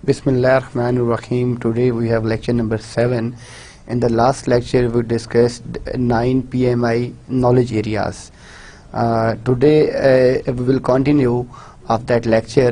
Bismillahirrahmanirrahim. Today we have lecture number 7. In the last lecture we discussed 9 PMI knowledge areas. Today we will continue of that lecture.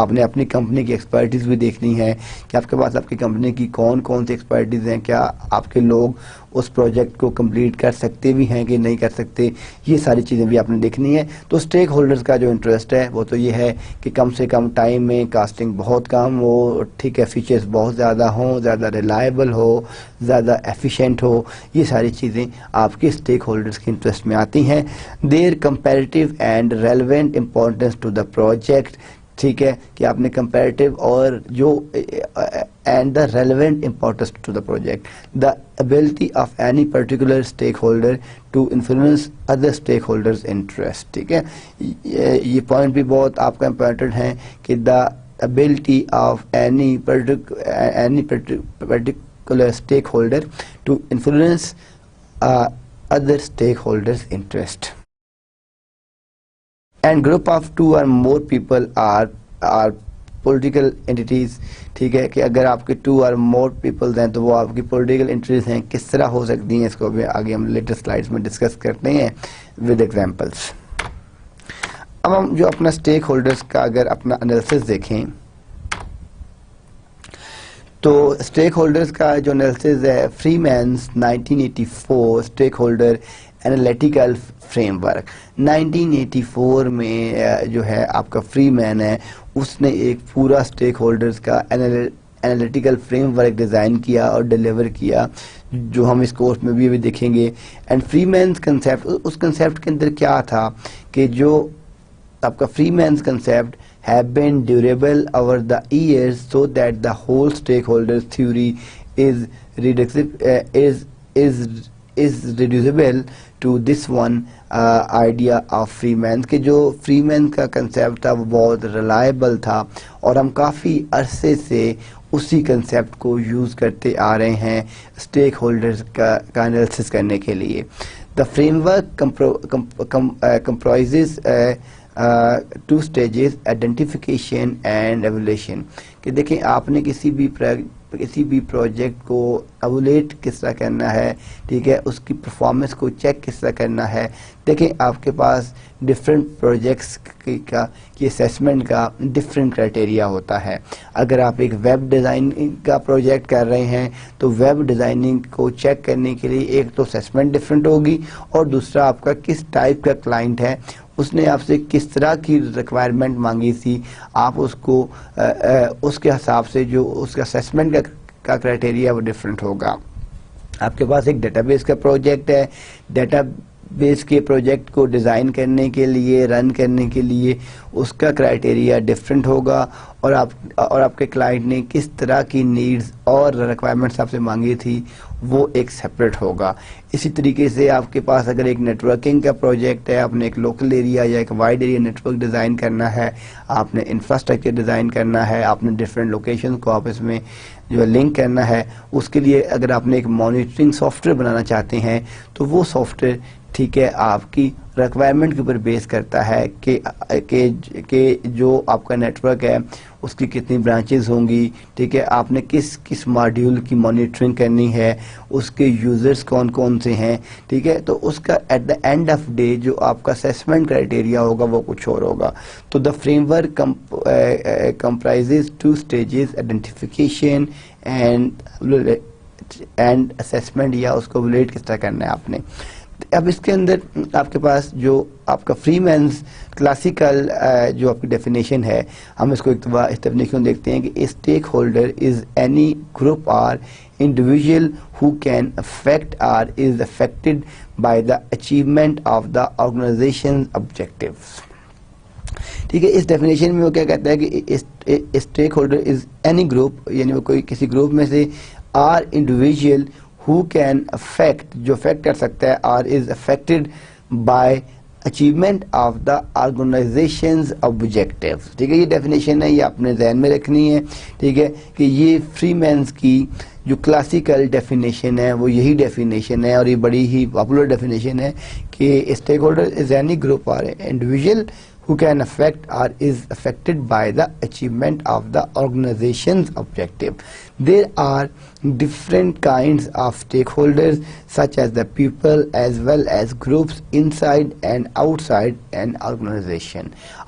آپ نے اپنی company کی expertise بھی دیکھنی ہے کہ آپ کے پاس آپ کی کمپنی کی کون کون سی ایکسپرٹیز ہیں, کیا آپ کے لوگ اس پروجیکٹ کو کمپلیٹ کر سکتے بھی ہیں کہ نہیں کر سکتے, یہ ساری چیزیں بھی آپ نے دیکھنی ہے. تو اسٹیک ہولڈرز کا جو انٹرسٹ ہے وہ تو یہ ہے کہ کم سے کم ٹائم میں کاسٹنگ بہت کم ہو, ٹھیک ہے, فیچرز بہت زیادہ ہوں, زیادہ ریلائبل ہو, زیادہ ایفیشینٹ ہو, یہ ساری چیزیں آپ کے اسٹیک ہولڈرز کے انٹرسٹ میں آتی ہیں. Their comparative and relevant importance to the project, ٹھیک ہے, کہ آپ نے کمپیریٹیو اور جو and the relevant importance to the project, the ability of any particular stakeholder to influence other stakeholders interest, ٹھیک ہے, یہ پوائنٹ بھی بہت آپ کا امپورٹنٹ ہے کہ دا ability of any particular stakeholder to influence other stakeholders' interest. And group of 2 or more people are political entities, ٹھیک ہے, کہ اگر آپ کے 2 or more people ہیں تو وہ آپ کی political entities ہیں, کس طرح ہو سکتی ہیں, اس کو بھی آگے ہم لیٹر سلائڈس میں ڈسکس کرتے ہیں with examples. اب ہم جو اپنا اسٹیک ہولڈرز کا اگر اپنا انالیسس دیکھیں تو اسٹیک ہولڈرز کا جو انالیسس ہے, Freeman's 1984 stakeholder analytical framework, 1984 میں جو ہے آپ کا فری مین ہے, اس نے ایک پورا اسٹیک ہولڈرز کا انالیٹیکل فریم ورک ڈیزائن کیا اور ڈیلیور کیا, جو ہم اس کورس میں بھی دیکھیں گے. اینڈ فری مینز کنسیپٹ, اس کنسیپٹ کے اندر کیا تھا کہ جو آپ کا Freeman's concept have been durable over the years so that the whole stakeholders theory is reducible to this one idea of free man, کہ جو فری مین کا کنسیپٹ تھا وہ بہت ریلائبل تھا اور ہم کافی عرصے سے اسی کنسیپٹ کو یوز کرتے آ رہے ہیں اسٹیک ہولڈرز کا انالیسس کرنے کے لیے. The framework comprises 2 stages, identification and evaluation. کہ دیکھیں آپ نے کسی بھی پروجیکٹ کو ایولیٹ کس طرح کرنا ہے, ٹھیک ہے, اس کی پرفارمنس کو چیک کس طرح کرنا ہے. دیکھیں آپ کے پاس ڈفرینٹ پروجیکٹس کی اسیسمنٹ کا ڈفرینٹ کرائٹیریا ہوتا ہے. اگر آپ ایک ویب ڈیزائننگ کا پروجیکٹ کر رہے ہیں تو ویب ڈیزائننگ کو چیک کرنے کے لیے ایک تو اسیسمنٹ ڈفرینٹ ہوگی اور دوسرا آپ کا کس ٹائپ کا کلائنٹ ہے, اس نے آپ سے کس طرح کی ریکوائرمنٹ مانگی تھی, آپ اس کو اس کے حساب سے جو اس کا اسیسمنٹ کا کرائٹیریا وہ ڈفرینٹ ہوگا. آپ کے پاس ایک ڈیٹا بیس کا پروجیکٹ ہے, ڈیٹا بیس کے پروجیکٹ کو ڈیزائن کرنے کے لیے, رن کرنے کے لیے اس کا کرائٹیریا ڈفرینٹ ہوگا اور آپ کے کلائنٹ نے کس طرح کی نیڈز اور ریکوائرمنٹس آپ سے مانگی تھی وہ ایک سیپریٹ ہوگا. اسی طریقے سے آپ کے پاس اگر ایک نیٹ ورکنگ کا پروجیکٹ ہے, آپ نے ایک لوکل ایریا یا ایک wide area network design کرنا ہے, آپ نے انفراسٹرکچر ڈیزائن کرنا ہے, آپ نے ڈفرینٹ لوکیشن کو آپس میں جو لنک کرنا ہے, اس کے لیے اگر آپ نے ایک مانیٹرنگ سافٹ ویئر بنانا چاہتے ہیں تو وہ سافٹ ویئر, ٹھیک ہے, آپ کی ریکوائرمنٹ کے اوپر بیس کرتا ہے کہ جو آپ کا نیٹ ورک ہے اس کی کتنی برانچز ہوں گی, ٹھیک ہے, آپ نے کس ماڈیول کی مانیٹرنگ کرنی ہے, اس کے یوزرز کون کون سے ہیں, ٹھیک ہے, تو اس کا at the end of day جو آپ کا اسیسمنٹ کرائٹیریا ہوگا وہ کچھ اور ہوگا. تو the frame work کمپرائزز 2 stages, identification and assessment, یا اس کو ویلیڈ کس طرح کرنا ہے آپ نے. اب اس کے اندر آپ کے پاس جو آپ کا فری مینز کلاسیکل جو آپ کی ڈیفینیشن ہے, ہم اس کو ایک دفعہ اس ڈیفینیشن دیکھتے ہیں کہ stakeholder is any group اور انڈیویژل ہو کین افیکٹ اور is affected by the achievement of the organisation objectives. ٹھیک ہے, اس ڈیفینیشن میں وہ کیا کہتا ہے کہ stakeholder is any group, یعنی وہ کوئی کسی گروپ میں سے, or individual who can affect, جو افیکٹ کر سکتا ہے, or is affected by achievement of the organization's objectives. ٹھیک ہے, یہ ڈیفینیشن ہے, یہ اپنے ذہن میں رکھنی ہے, ٹھیک ہے, کہ یہ فری مینز کی جو کلاسیکل ڈیفینیشن ہے وہ یہی ڈیفینیشن ہے اور یہ بڑی ہی پاپولر ڈیفینیشن ہے کہ stakeholder is any group اور individual who can affect or is affected by the achievement of the organization's objective. There are different kinds of stakeholders such as the people as well as groups inside and outside an organization.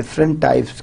different types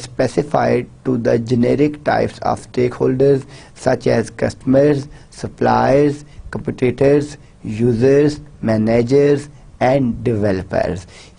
specified to the generic types of stakeholders such as customers, suppliers, competitors, users, managers and developers.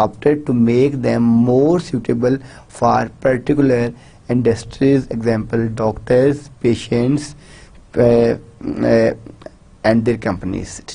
opted to make them more suitable for particular industries, example doctors, patients and their companies.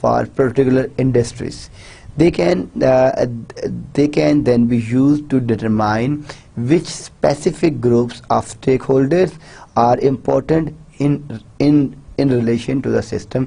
for particular industries. They can then be used to determine which specific groups of stakeholders are important in relation to the system.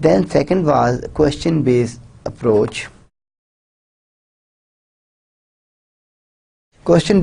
Then second was question based approach. Question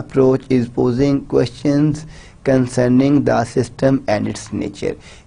approach is posing questions concerning the system and its nature.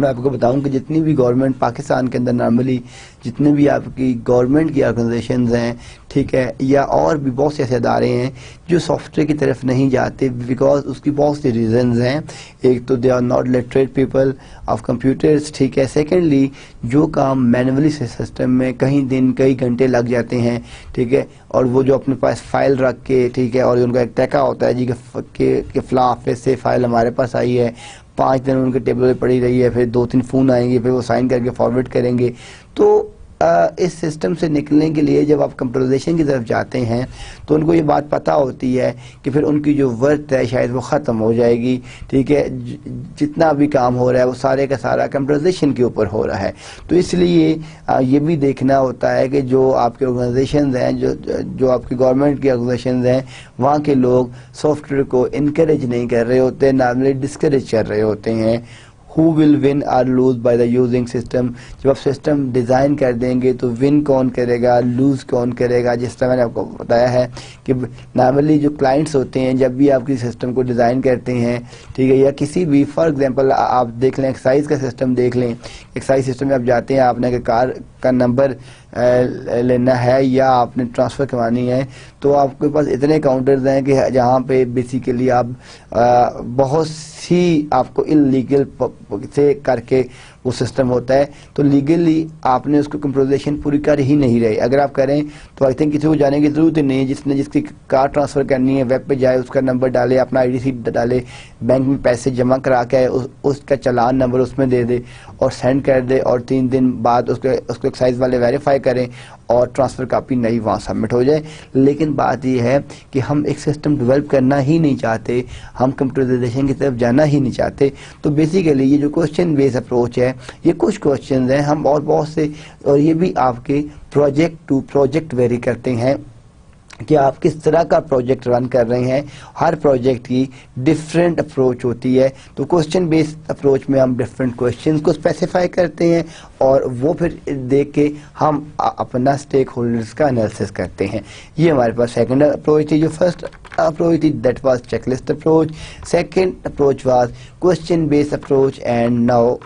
میں آپ کو بتاؤں کہ جتنی بھی government Pakistan کے اندر normally جتنے بھی آپ کی گورنمنٹ کی آرگنائزیشنز ہیں، ٹھیک ہے، یا اور بھی بہت سے ایسے ادارے ہیں جو سافٹ ویئر کی طرف نہیں جاتے بیکاز اس کی بہت سی ریزنز ہیں. ایک تو they are not literate people of computers, ٹھیک ہے. سیکنڈلی جو کام مینولی سسٹم میں کئی دن کئی گھنٹے لگ جاتے ہیں، ٹھیک ہے، اور وہ جو اپنے پاس فائل رکھ کے، ٹھیک ہے، اور ان کا ایک ٹیکا ہوتا ہے جی کہ فلاں آفس سے فائل ہمارے پاس آئی ہے، 5 دن ان کے ٹیبل پہ پڑی رہی ہے، پھر 2-3 فون آئیں گے، پھر وہ سائن کر کے فارورڈ کریں گے. تو اس سسٹم سے نکلنے کے لیے جب آپ کمپیوٹرائزیشن کی طرف جاتے ہیں تو ان کو یہ بات پتہ ہوتی ہے کہ پھر ان کی جو ورتھ ہے شاید وہ ختم ہو جائے گی، ٹھیک ہے. جتنا بھی کام ہو رہا ہے وہ سارے کا سارا کمپیوٹرائزیشن کے اوپر ہو رہا ہے. تو اس لیے یہ بھی دیکھنا ہوتا ہے کہ جو آپ کے آرگنائزیشنز ہیں، جو آپ کی گورنمنٹ کی آرگنائزیشنز ہیں، وہاں کے لوگ سافٹ ویئر کو انکریج نہیں کر رہے ہوتے، نارملی ڈسکریج کر رہے ہوتے ہیں. Who will win or lose by the using system؟ جب آپ سسٹم ڈیزائن کر دیں گے تو ون کون کرے گا، لوز کون کرے گا. جس طرح میں نے آپ کو بتایا ہے کہ نارملی جو کلائنٹس ہوتے ہیں جب بھی آپ کسی سسٹم کو ڈیزائن کرتے ہیں، ٹھیک ہے، یا کسی بھی فار ایگزامپل آپ دیکھ لیں ایکسائز کا سسٹم دیکھ لیں. ایکسائز سسٹم میں آپ جاتے ہیں، آپ نے کہ کار کا نمبر لینا ہے یا آپ نے ٹرانسفر کروانی ہے، تو آپ کے پاس اتنے کاؤنٹرز ہیں کہ جہاں پہ بیسیکلی آپ بہت سی آپ کو انلیگل سے کر کے وہ سسٹم ہوتا ہے. تو لیگلی آپ نے اس کو کمپیوٹرائزیشن پوری کر ہی نہیں رہے. اگر آپ کریں تو آئی تھنک کسی کو جانے کی ضرورت ہی نہیں ہے. جس کی کار ٹرانسفر کرنی ہے ویب پہ جائے، اس کا نمبر ڈالے، اپنا آئی ڈی سی ڈالے، بینک میں پیسے جمع کرا کے اس کا چلان نمبر اس میں دے دے اور سینڈ کر دے، اور 3 دن بعد اس کو ایکسائز والے ویریفائی کریں اور ٹرانسفر کاپی نئی وہاں سبمٹ ہو جائے. لیکن بات یہ ہے کہ ہم ایک سسٹم ڈیولپ کرنا ہی نہیں چاہتے، ہم کمپیوٹرائزیشن کی طرف جانا ہی نہیں چاہتے. تو بیسیکلی یہ جو کوسچن بیس اپروچ ہے، یہ کچھ کوسچنز ہیں، ہم اور بہت سے، اور یہ بھی آپ کے پروجیکٹ ٹو پروجیکٹ ویری کرتے ہیں کہ آپ کس طرح کا پروجیکٹ رن کر رہے ہیں. ہر پروجیکٹ کی ڈفرینٹ اپروچ ہوتی ہے. تو کوسچن بیس اپروچ میں ہم ڈفرینٹ کوسچنز کو اسپیسیفائی کرتے ہیں اور وہ پھر دیکھ کے ہم اپنا اسٹیک ہولڈرز کا انالیسس کرتے ہیں. یہ ہمارے پاس سیکنڈ اپروچ تھی. جو فرسٹ اپروچ تھی that was checklist approach. Second approach was question base approach. And now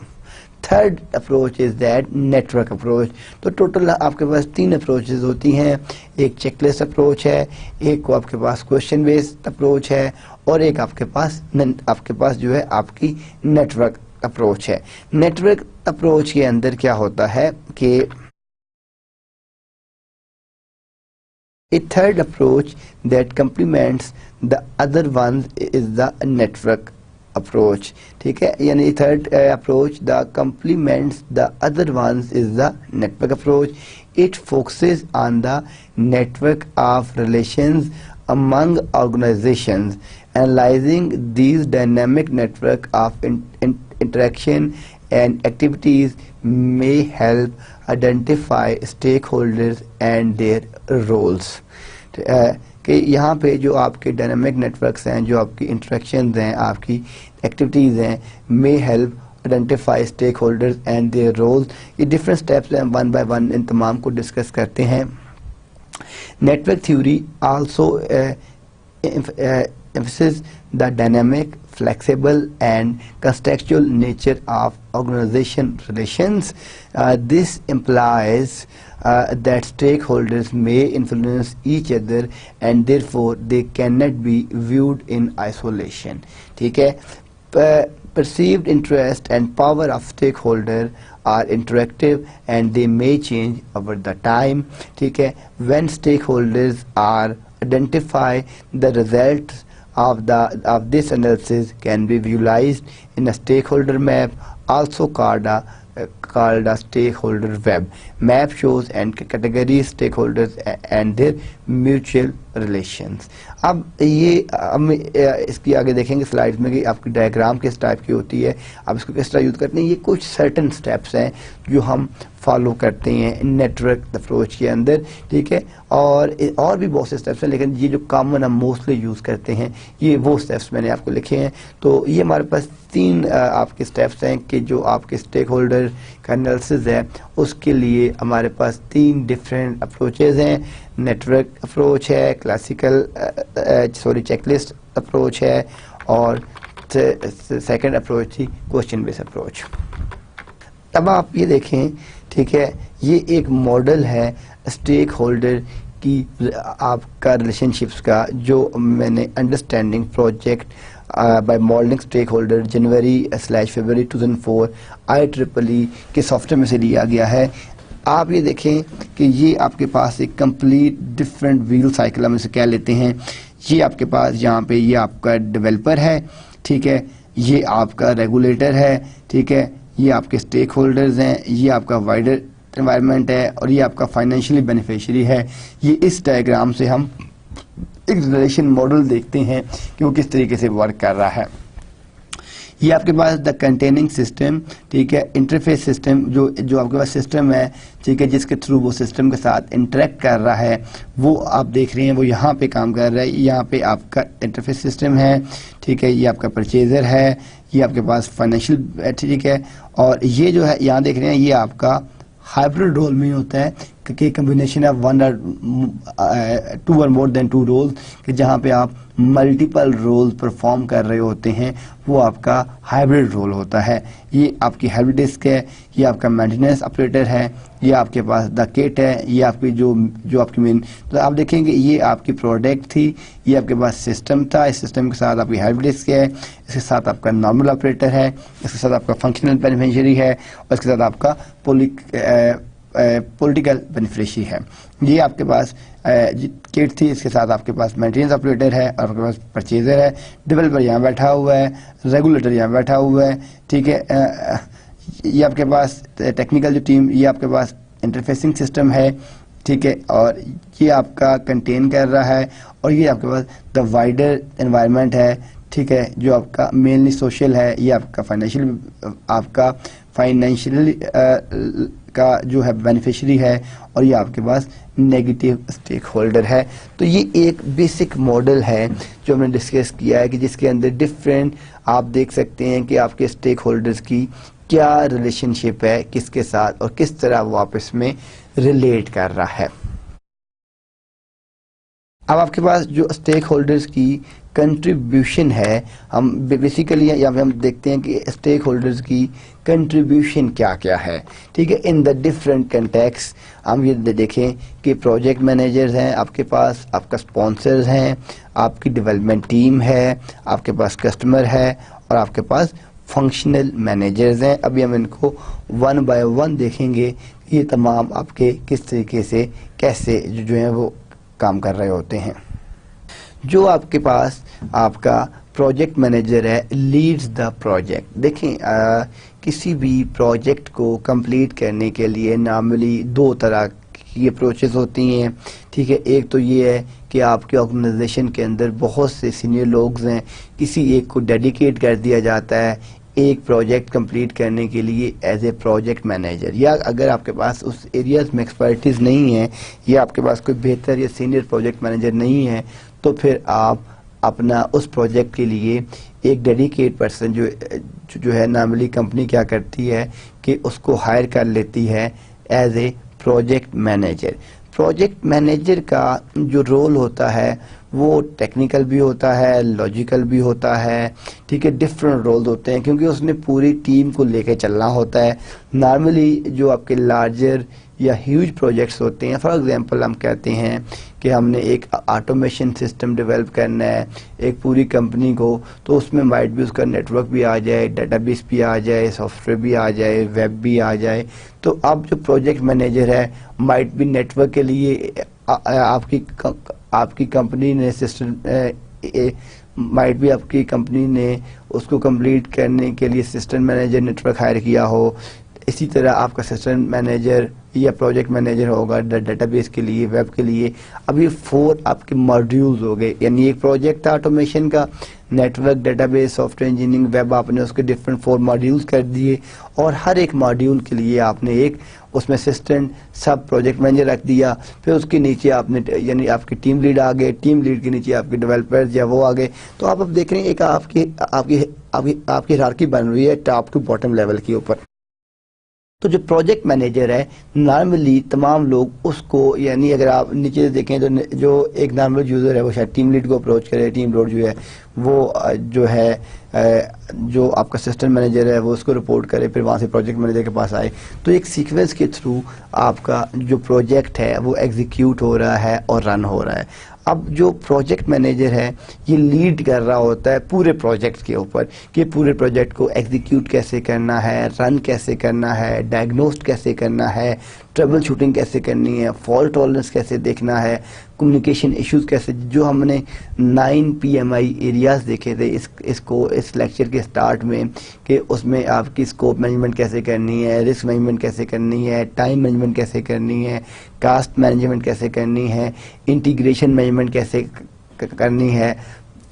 third approach is that network approach. تو ٹوٹل آپ کے پاس 3 اپروچز ہوتی ہیں. ایک چیک لسٹ اپروچ ہے، ایک آپ کے پاس کوسچن بیسڈ اپروچ ہے، اور ایک آپ کے پاس جو ہے آپ کی نیٹ ورک اپروچ ہے. نیٹ ورک اپروچ کے اندر کیا ہوتا ہے کہ a third approach that complements the other ones is the network approach. ٹھیک ہے، یعنی third approach that complements the other ones is the network approach. It focuses on the network of relations among organizations. Analyzing these dynamic network of interaction and activities may help identify stakeholders and their roles. کہ یہاں پہ جو آپ کے dynamic networks ہیں، جو آپ کی انٹریکشنز ہیں، آپ کی ایکٹیویٹیز ہیں، may help identify stakeholders and their roles. یہ ڈفرینٹ اسٹیپس ہیں، 1 by 1 ان تمام کو ڈسکس کرتے ہیں. Network theory also emphasizes the dynamic, flexible and contextual nature of organization relations. This implies that stakeholders may influence each other and therefore they cannot be viewed in isolation. ٹھیک ہے، perceived interest and power of stakeholder are interactive and they may change over the time. ٹھیک ہے، when stakeholders are identified, the results of this analysis can be visualized in a stakeholder map, also called a stakeholder web. Map shows and categories stakeholders and their mutual relations. اب اس کی آگے دیکھیں گے slides میں کہ آپ کی diagram کس ٹائپ کی ہوتی ہے، آپ اس کو کس طرح یوز کرتے ہیں. یہ کچھ سرٹن سٹیپس ہیں جو ہم فالو کرتے ہیں نیٹ ورک اپروچ کے اندر. ٹھیک ہے، اور بھی بہت سے سٹیپس ہیں، لیکن یہ جو کامن ہم موسٹلی یوز کرتے ہیں یہ وہ سٹیپس میں نے آپ کو لکھے ہیں. تو یہ ہمارے پاس 3 آپ کے سٹیپس ہیں کہ جو آپ کے اسٹیک ہولڈر کا انالیسس ہے اس کے لیے ہمارے پاس 3 ڈفرینٹ اپروچز ہیں. نیٹ ورک اپروچ ہے، چیک لسٹ اپروچ ہے، اور سیکنڈ اپروچ تھی کوسچن بیس اپروچ. اب آپ یہ دیکھیں، ٹھیک ہے، یہ ایک ماڈل ہے اسٹیک ہولڈر کی آپ کا ریلیشن شپس کا، جو میں نے understanding project by modelling stakeholder January February 2004 IEEE کے سافٹ ویئر میں سے لیا گیا ہے۔ آپ یہ دیکھیں کہ یہ آپ کے پاس ایک کمپلیٹ ڈفرینٹ ویل سائیکل ہم اسے کہہ لیتے ہیں۔ یہ آپ کے پاس یہاں پہ یہ آپ کا ڈیولپر ہے، ٹھیک ہے، یہ آپ کا ریگولیٹر ہے، ٹھیک ہے، یہ آپ کے اسٹیک ہولڈرز ہیں، یہ آپ کا وائڈر انوائرمنٹ ہے، اور یہ آپ کا فائنینشلی بینیفیشری ہے۔ یہ اس ڈائیگرام سے ہم ایک ریلیشن ماڈل دیکھتے ہیں کہ وہ کس طریقے سے ورک کر رہا ہے۔ یہ آپ کے پاس دا کنٹیننگ سسٹم، ٹھیک ہے، انٹرفیس سسٹم، جو آپ کے پاس سسٹم ہے، ٹھیک ہے، جس کے تھرو وہ سسٹم کے ساتھ انٹریکٹ کر رہا ہے، وہ آپ دیکھ رہے ہیں وہ یہاں پہ کام کر رہا ہے۔ یہاں پہ آپ کا انٹرفیس سسٹم ہے، ٹھیک ہے، یہ آپ کا پرچیزر ہے، یہ آپ کے پاس فائنینشیل، ٹھیک ہے، اور یہ جو ہے یہاں دیکھ رہے ہیں یہ آپ کا ہائبرڈ رول میں ہوتا ہے کہ کمبینیشن آف ون اور ٹو اور مور دین ٹو رولز، کہ جہاں پہ آپ ملٹیپل رول پرفارم کر رہے ہوتے ہیں، وہ آپ کا ہائبرڈ رول ہوتا ہے۔ یہ آپ کی ہیلپ ڈیسک ہے، یہ آپ کا مینٹیننس آپریٹر ہے، یہ آپ کے پاس دا کٹ ہے، یہ آپ کی جو آپ کی مین، تو آپ دیکھیں گے یہ آپ کی پروڈکٹ تھی، یہ آپ کے پاس سسٹم تھا، اس سسٹم کے ساتھ آپ کی ہیلپ ڈیسک ہے، اس کے ساتھ آپ کا نارمل آپریٹر ہے، اس کے ساتھ آپ کا فنکشنل بینیفیشری ہے، اور اس کے ساتھ آپ کا پولیٹیکل بینیفیشری ہے۔ یہ آپ کے پاس کٹ تھی، اس کے ساتھ آپ کے پاس مینٹیننس آپریٹر ہے، اور آپ کے پاس پرچیزر ہے، ڈیولپر یہاں بیٹھا ہوا ہے، ریگولیٹر یہاں بیٹھا ہوا ہے، ٹھیک ہے، یہ آپ کے پاس ٹیکنیکل جو ٹیم، یہ آپ کے پاس انٹرفیسنگ سسٹم ہے، ٹھیک ہے، اور یہ آپ کا کنٹین کر رہا ہے، اور یہ آپ کے پاس دا وائڈر انوائرمنٹ ہے، ٹھیک ہے، جو آپ کا مینلی سوشل ہے، یہ آپ کا فائنینشیل کا جو ہے بینیفیشری ہے، اور یہ آپ کے پاس نیگیٹو اسٹیک ہولڈر ہے۔ تو یہ ایک بیسک ماڈل ہے جو ہم نے ڈسکس کیا ہے، کہ جس کے اندر ڈفرینٹ آپ دیکھ سکتے ہیں کہ آپ کے اسٹیک ہولڈرز کی کیا ریلیشن شپ ہے کس کے ساتھ، اور کس طرح وہ آپس میں ریلیٹ کر رہا ہے۔ اب آپ کے پاس جو اسٹیک ہولڈرز کی کنٹریبیوشن ہے، ہم بیسیکلی یہاں پہ ہم دیکھتے ہیں کہ اسٹیک ہولڈرز کی کنٹریبیوشن کیا کیا ہے، ٹھیک ہے، ان دا ڈفرینٹ کنٹیکس۔ ہم یہ دیکھیں کہ پروجیکٹ مینیجرز ہیں آپ کے پاس، آپ کا اسپانسرز ہیں، آپ کی ڈیولپمنٹ ٹیم ہے، آپ کے پاس کسٹمر ہے، اور آپ کے پاس فنکشنل مینیجرز ہیں۔ ابھی ہم ان کو ون بائی ون دیکھیں گے، یہ تمام آپ کے کس طریقے سے کیسے جو ہیں وہ کام کر رہے ہوتے ہیں۔ جو آپ کے پاس آپ کا پروجیکٹ مینیجر ہے، لیڈز دا پروجیکٹ۔ دیکھیں کسی بھی پروجیکٹ کو کمپلیٹ کرنے کے لیے نارملی دو طرح کی اپروچز ہوتی ہیں، ٹھیک ہے، ایک تو یہ ہے کہ آپ کے آرگنائزیشن کے اندر بہت سے سینئر لوگز ہیں، کسی ایک کو ڈیڈیکیٹ کر دیا جاتا ہے ایک پروجیکٹ کمپلیٹ کرنے کے لیے ایز اے پروجیکٹ مینیجر، یا اگر آپ کے پاس اس ایریاز میں ایکسپرٹیز نہیں ہے، یا آپ کے پاس کوئی بہتر یا سینئر پروجیکٹ مینیجر نہیں ہے، تو پھر آپ اپنا اس پروجیکٹ کے لیے ایک ڈیڈیکیٹ پرسن جو ہے نارملی کمپنی کیا کرتی ہے کہ اس کو ہائر کر لیتی ہے as a project manager. Project manager کا جو رول ہوتا ہے وہ ٹیکنیکل بھی ہوتا ہے، لاجیکل بھی ہوتا ہے، ٹھیک ہے، ڈفرینٹ رولز ہوتے ہیں، کیونکہ اس نے پوری ٹیم کو لے کے چلنا ہوتا ہے۔ نارملی جو آپ کے لارجر یا ہیوج پروجیکٹس ہوتے ہیں، فار ایگزامپل ہم کہتے ہیں کہ ہم نے ایک آٹومیشن سسٹم ڈیولپ کرنا ہے ایک پوری کمپنی کو، تو اس میں مائٹ بھی اس کا نیٹ ورک بھی آ جائے، ڈیٹا بیس بھی آ جائے، سافٹ ویئر بھی آ جائے، ویب بھی آ جائے، تو اب جو پروجیکٹ مینیجر ہے مائٹ بھی نیٹ ورک کے لیے آپ کی کمپنی نے سسٹم مائٹ بھی آپ کی کمپنی نے اس کو کمپلیٹ کرنے کے لیے system manager network hire کیا ہو، اسی طرح آپ کا سسٹم مینیجر یا پروجیکٹ مینیجر ہوگا ڈیٹا بیس کے لیے، ویب کے لیے۔ اب یہ 4 آپ کے ماڈیولز ہو گئے، یعنی ایک پروجیکٹ تھا آٹومیشن کا، network, database, software engineering, web, آپ نے اس کے ڈفرینٹ 4 ماڈیولز کر دیے، اور ہر ایک ماڈیول کے لیے آپ نے ایک اس میں اسسٹنٹ سب پروجیکٹ مینیجر رکھ دیا، پھر اس کے نیچے آپ نے یعنی آپ کی ٹیم لیڈ آ گئے، ٹیم لیڈ کے نیچے آپ کے ڈیولپرز یا وہ آ گئے، تو آپ اب دیکھ رہے ہیں ایک آپ کی ہیرارکی بن رہی ہے ٹاپ ٹو باٹم لیول کے اوپر۔ تو جو پروجیکٹ مینیجر ہے نارملی تمام لوگ اس کو، یعنی اگر آپ نیچے دیکھیں تو جو ایک نارمل یوزر ہے وہ شاید ٹیم لیڈ کو اپروچ کرے، ٹیم لیڈ جو ہے وہ جو ہے جو آپ کا سسٹم مینیجر ہے وہ اس کو رپورٹ کرے، پھر وہاں سے پروجیکٹ مینیجر کے پاس آئے. تو ایک سیکوینس کے تھرو آپ کا جو پروجیکٹ ہے وہ ایگزیکیوٹ ہو رہا ہے اور رن ہو رہا ہے. اب جو پروجیکٹ مینیجر ہے یہ لیڈ کر رہا ہوتا ہے پورے پروجیکٹ کے اوپر کہ پورے پروجیکٹ کو ایگزیکیوٹ کیسے کرنا ہے، رن کیسے کرنا ہے، ڈائگنوسٹ کیسے کرنا ہے، ٹربل شوٹنگ کیسے کرنی ہے، فالٹ ٹالرنس کیسے دیکھنا ہے، کمیونیکیشن ایشوز کیسے، جو ہم نے 9 PMI ایریاز دیکھے تھے اس لیکچر کے سٹارٹ میں، کہ اس میں آپ کی اسکوپ مینجمنٹ کیسے کرنی ہے، رسک مینجمنٹ کیسے کرنی ہے، ٹائم مینجمنٹ کیسے کرنی ہے، کاسٹ مینجمنٹ کیسے کرنی ہے، انٹیگریشن مینجمنٹ کیسے کرنی ہے،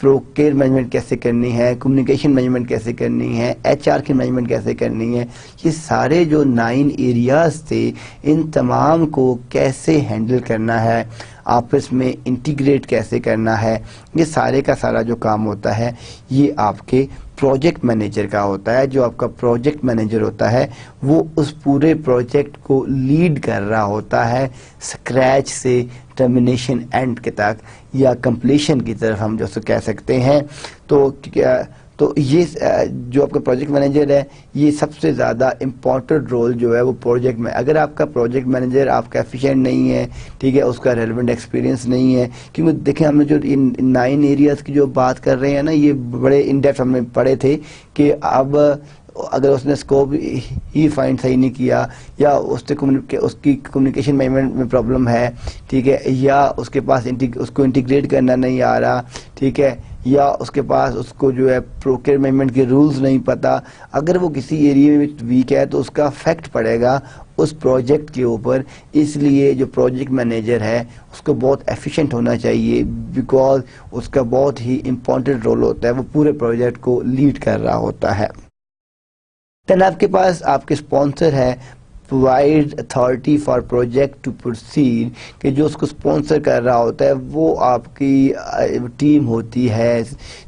پروکیئر مینجمنٹ کیسے کرنی ہے، کمیونیکیشن مینجمنٹ کیسے کرنی ہے، HR کی مینجمنٹ کیسے کرنی ہے. یہ سارے جو 9 ایریاز تھے ان تمام کو کیسے ہینڈل کرنا ہے، آپس میں انٹیگریٹ کیسے کرنا ہے، یہ سارے کا سارا جو کام ہوتا ہے یہ آپ کے پروجیکٹ مینیجر کا ہوتا ہے. جو آپ کا پروجیکٹ مینیجر ہوتا ہے وہ اس پورے پروجیکٹ کو لیڈ کر رہا ہوتا ہے سکریچ سے ٹرمینیشن اینڈ کے تک یا کمپلیشن کی طرف ہم جو سو کہہ سکتے ہیں. تو یہ جو آپ کا پروجیکٹ مینیجر ہے یہ سب سے زیادہ امپورٹنٹ رول جو ہے وہ پروجیکٹ میں، اگر آپ کا پروجیکٹ مینیجر آپ کا ایفیشینٹ نہیں ہے، ٹھیک ہے، اس کا ریلیونٹ ایکسپیرینس نہیں ہے، کیونکہ دیکھیں ہم نے جو 9 ایریاز کی جو بات کر رہے ہیں نا یہ بڑے ان ڈیپتھ ہم نے پڑھے تھے کہ اب اگر اس نے اسکوپ ہی فائنڈ صحیح نہیں کیا، یا اس کی کمیونیکیشن مینجمنٹ میں پرابلم ہے، ٹھیک ہے، یا اس کے پاس اس کو انٹیگریٹ کرنا نہیں آ رہا، ٹھیک ہے، یا اس کے پاس اس کو جو ہے پروکیئر مینجمنٹ کے رولز نہیں پتہ، اگر وہ کسی ایریے میں ویک ہے تو اس کا افیکٹ پڑے گا اس پروجیکٹ کے اوپر. اس لیے جو پروجیکٹ مینیجر ہے اس کو بہت ایفیشینٹ ہونا چاہیے، بیکاز اس کا بہت ہی امپورٹنٹ رول ہوتا ہے، وہ پورے پروجیکٹ کو لیڈ کر رہا ہوتا ہے. دین آپ کے پاس آپ کے اسپانسر ہے provide authority for project to proceed, کہ جو اس کو اسپانسر کر رہا ہوتا ہے وہ آپ کی ٹیم ہوتی ہے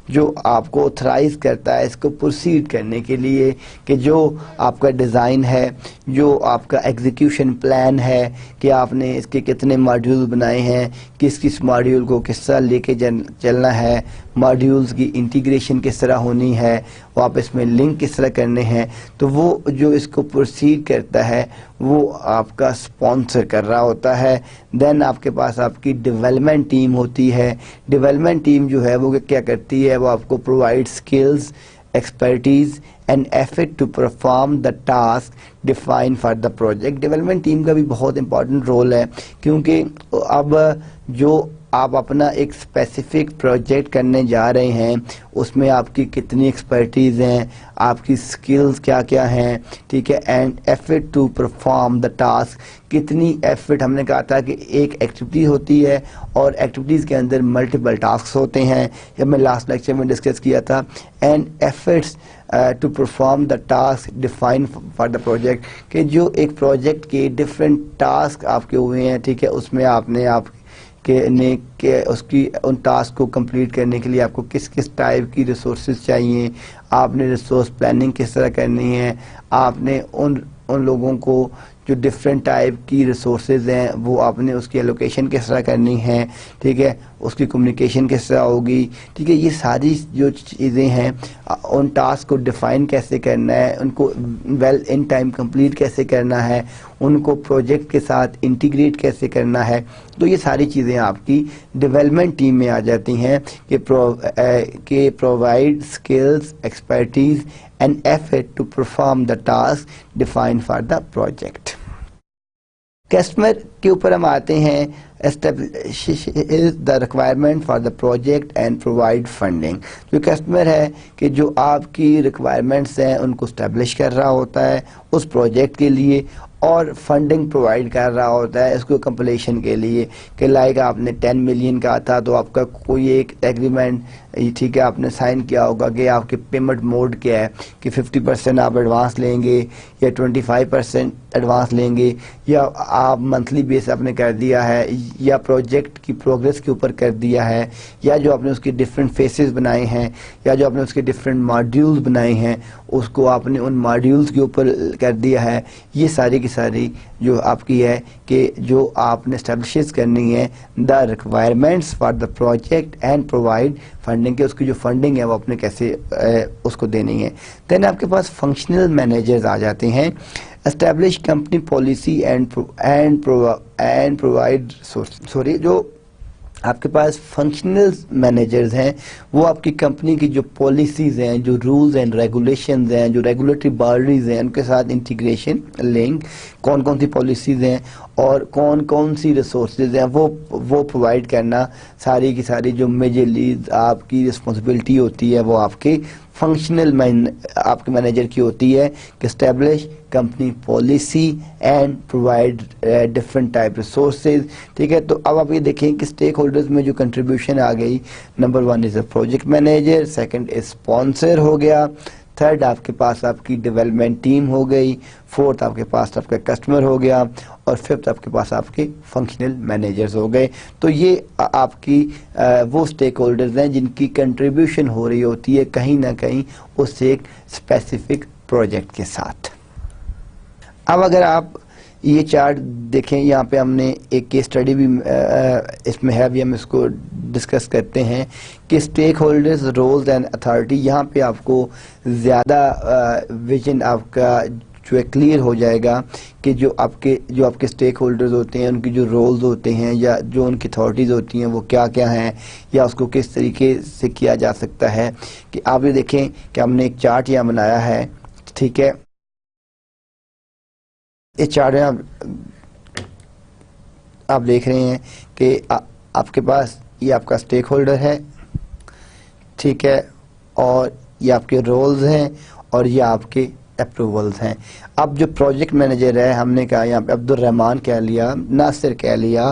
جو آپ کو اتھرائز کرتا ہے اس کو پروسیڈ کرنے کے لیے، کہ جو آپ کا ڈیزائن ہے، جو آپ کا ایگزیکیوشن پلان ہے کہ آپ نے اس کے کتنے ماڈیول بنائے ہیں، کس ماڈیول کو کس طرح لے کے چلنا ہے، ماڈیولز کی انٹیگریشن کس طرح ہونی ہے، واپس میں لنک کس طرح کرنے ہیں. تو وہ جو اس کو پروسیڈ کرتا ہے وہ آپ کا اسپانسر کر رہا ہوتا ہے. دین آپ کے پاس آپ کی ڈیولپمنٹ ٹیم ہوتی ہے. ڈیولپمنٹ ٹیم جو ہے وہ کیا کرتی ہے، وہ آپ کو provide skills, expertise and effort to perform the task define for the project. Development team کا بھی بہت امپورٹنٹ رول ہے، کیونکہ اب جو آپ اپنا ایک اسپیسیفک پروجیکٹ کرنے جا رہے ہیں اس میں آپ کی کتنی ایکسپرٹیز ہیں، آپ کی سکلز کیا کیا ہیں، ٹھیک ہے، and effort to perform the task. کتنی ایفرٹ، ہم نے کہا تھا کہ ایک ایکٹیویٹی ہوتی ہے اور ایکٹیویٹیز کے اندر ملٹیپل ٹاسکس ہوتے ہیں، یہ میں لاسٹ لیکچر میں ڈسکس کیا تھا. And efforts to perform the task define for the project, کہ جو ایک پروجیکٹ کے ڈفرینٹ ٹاسک آپ کے ہوئے ہیں، ٹھیک ہے، اس میں آپ نے اس کی ان ٹاسک کو کمپلیٹ کرنے کے لیے آپ کو کس ٹائپ کی ریسورسز چاہیے، آپ نے ریسورس پلاننگ کس طرح کرنی ہے، آپ نے ان لوگوں کو جو ڈفرینٹ ٹائپ کی ریسورسز ہیں وہ آپ نے اس کی ایلوکیشن کس طرح کرنی ہے، ٹھیک ہے، اس کی کمیونیکیشن کس طرح ہوگی، ٹھیک ہے. یہ ساری جو چیزیں ہیں ان ٹاسک کو ڈیفائن کیسے کرنا ہے، ان کو ویل ان ٹائم کمپلیٹ کیسے کرنا ہے، ان کو پروجیکٹ کے ساتھ انٹیگریٹ کیسے کرنا ہے. تو یہ ساری چیزیں آپ کی ڈیولپمنٹ ٹیم میں آ جاتی ہیں کہ provide skills, expertise and effort to perform the task define for the project. Customer کے اوپر ہم آتے ہیں. Establish the requirement for the project and provide funding. جو کسٹمر ہے کہ جو آپ کی ریکوائرمنٹس ہیں ان کو اسٹیبلش کر رہا ہوتا ہے اس پروجیکٹ کے لیے، اور فنڈنگ پرووائڈ کر رہا ہوتا ہے اس کو کمپلیشن کے لیے. کہ لائک آپ نے 10 ملین کا تھا تو آپ کا کوئی ایک ایگریمنٹ، ٹھیک ہے، آپ نے سائن کیا ہوگا کہ آپ کے پیمنٹ موڈ کیا ہے، کہ 50% آپ ایڈوانس لیں گے یا 25% ایڈوانس لیں گے، یا آپ منتھلی بیس آپ نے کر دیا ہے یا پروجیکٹ کی پروگریس کے اوپر کر دیا ہے، یا جو آپ نے اس کے ڈفرینٹ فیسز بنائے ہیں، یا جو آپ نے اس کے ڈفرینٹ ماڈیولز بنائے ہیں اس کو آپ نے ان ماڈیولز کے اوپر کر دیا ہے، یہ ساری کی ساری جو آپ کی ہے کہ جو آپ نے اسٹیبلشز کرنی ہے the requirements for the project and provide funding, کہ اس کی جو فنڈنگ ہے وہ آپ نے کیسے اس کو دینی ہے۔ دین آپ کے پاس فنکشنل مینیجرز آ جاتے ہیں، establish company policy and provide جو آپ کے پاس فنکشنل مینیجرز ہیں وہ آپ کی کمپنی کی جو پالیسیز ہیں، جو رولز اینڈ ریگولیشنز ہیں، جو ریگولیٹری باڈیز ہیں ان کے ساتھ انٹیگریشن لنک، کون کون سی پالیسیز ہیں اور کون کون سی ریسورسز ہیں وہ پرووائڈ کرنا، ساری کی ساری جو میجرلی آپ کی رسپانسبلٹی ہوتی ہے وہ آپ کے فنکشنل آپ کے مینیجر کی ہوتی ہے کہ establish company policy and provide different type resources, ٹھیک ہے۔ تو اب آپ یہ دیکھیں کہ اسٹیک ہولڈرز میں جو کنٹریبیوشن آ گئی، number 1 is a project manager, second is sponsor ہو گیا، تھرڈ آپ کے پاس آپ کی ڈیولپمنٹ ٹیم ہو گئی، فورتھ آپ کے پاس آپ کا کسٹمر ہو گیا، اور ففتھ آپ کے پاس آپ کے فنکشنل مینیجرز ہو گئے۔ تو یہ آپ کی وہ اسٹیک ہولڈرز ہیں جن کی کنٹریبیوشن ہو رہی ہوتی ہے کہیں نہ کہیں اس ایک اسپیسیفک پروجیکٹ کے ساتھ۔ اب اگر آپ یہ چارٹ دیکھیں، یہاں پہ ہم نے ایک کیس اسٹڈی بھی اس میں ہے، ابھی ہم اس کو ڈسکس کرتے ہیں کہ stakeholders roles and authority. یہاں پہ آپ کو زیادہ ویژن آپ کا جو ہے کلیئر ہو جائے گا کہ جو آپ کے اسٹیک ہولڈرز ہوتے ہیں ان کی جو رولز ہوتے ہیں یا جو ان کی اتھارٹیز ہوتی ہیں وہ کیا کیا ہیں، یا اس کو کس طریقے سے کیا جا سکتا ہے۔ کہ آپ یہ دیکھیں کہ ہم نے ایک چارٹ یہاں بنایا ہے، ٹھیک ہے۔ اس چارٹ میں آپ دیکھ رہے ہیں کہ آپ کے پاس یہ آپ کا اسٹیک ہولڈر ہے، ٹھیک ہے، اور یہ آپ کے رولز ہیں اور یہ آپ کے اپروولز ہیں۔ اب جو پروجیکٹ مینیجر ہے، ہم نے کہا یہاں پہ عبد الرحمان کہہ لیا، ناصر کہہ لیا،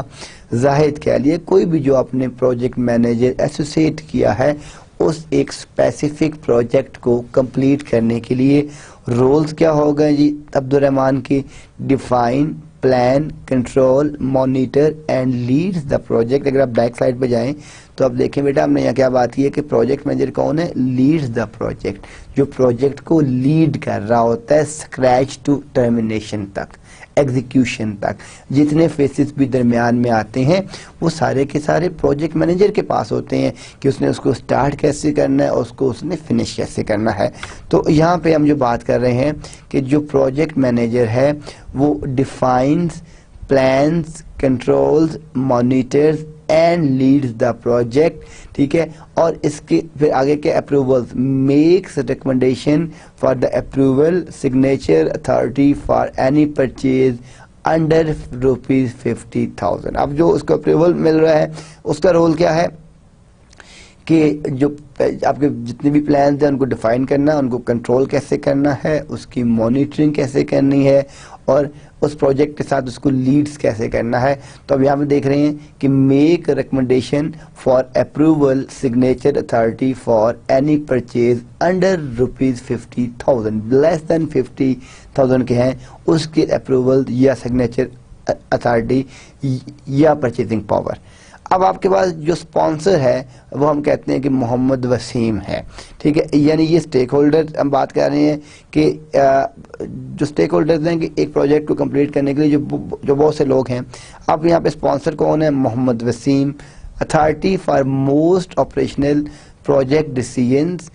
زاہد کہہ لیا، کوئی بھی جو آپ نے پروجیکٹ مینیجر ایسوسیٹ کیا ہے اس ایک اسپیسیفک پروجیکٹ کو کمپلیٹ کرنے کے لیے رولز کیا ہو گئے جی عبد الرحمان کی؟ Define, plan, control, monitor and leads the project. اگر آپ بیک سائڈ پہ جائیں تو آپ دیکھیں بیٹا ہم نے یہاں کیا بات کی ہے کہ پروجیکٹ مینیجر کون ہے؟ لیڈز دا پروجیکٹ، جو پروجیکٹ کو لیڈ کر رہا ہوتا ہے اسکریچ ٹو ٹرمینیشن تک، ایگزیکیوشن تک۔ جتنے فیسز بھی درمیان میں آتے ہیں وہ سارے کے سارے پروجیکٹ مینیجر کے پاس ہوتے ہیں کہ اس نے اس کو سٹارٹ کیسے کرنا ہے اور اس کو اس نے فنش کیسے کرنا ہے۔ تو یہاں پہ ہم جو بات کر رہے ہیں کہ جو پروجیکٹ مینیجر ہے وہ defines, plans, controls, monitors and leads the project, ٹھیک ہے۔ اور اس کے پھر آگے کے approvals, makes recommendation for the approval, signature authority for any purchase under ₹50,000۔ اب جو اس کو اپروول مل رہا ہے اس کا رول کیا ہے کہ جو آپ کے جتنے بھی پلانز ہیں ان کو ڈیفائن کرنا، ان کو کنٹرول کیسے کرنا ہے، اس کی مانیٹرنگ کیسے کرنی ہے، اور اس پروجیکٹ کے ساتھ اس کو لیڈز کیسے کرنا ہے۔ تو اب یہاں پہ دیکھ رہے ہیں کہ make recommendation for approval, signature authority for any purchase under ₹50,000، لیس دین 50,000 کے ہیں اس کے اپروول یا سگنیچر اتھارٹی یا پرچیزنگ پاور۔ اب آپ کے پاس جو سپانسر ہے وہ ہم کہتے ہیں کہ محمد وسیم ہے، ٹھیک ہے۔ یعنی یہ سٹیک ہولڈر ہم بات کر رہے ہیں کہ جو سٹیک ہولڈرز ہیں کہ ایک پروجیکٹ کو کمپلیٹ کرنے کے لیے جو بہت سے لوگ ہیں۔ اب یہاں پہ سپانسر کون ہے؟ Muhammad Waseem. Authority for most operational project decisions,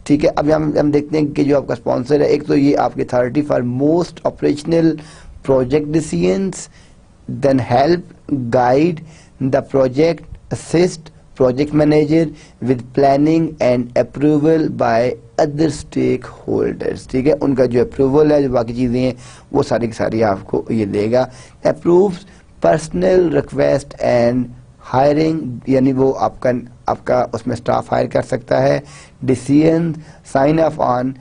ٹھیک ہے۔ اب ہم دیکھتے ہیں کہ جو آپ کا سپانسر ہے، ایک تو یہ آپ کی authority for most operational project decisions, then help guide the project, assist project manager with planning and approval by other stakeholders، ٹھیک ہے۔ ان کا جو اپروول ہے، جو باقی چیزیں ہیں وہ ساری کی ساری آپ کو یہ دے گا۔ approves personal request and hiring، یعنی وہ آپ کا اس میں سٹاف ہائر کر سکتا ہے۔ decision sign off on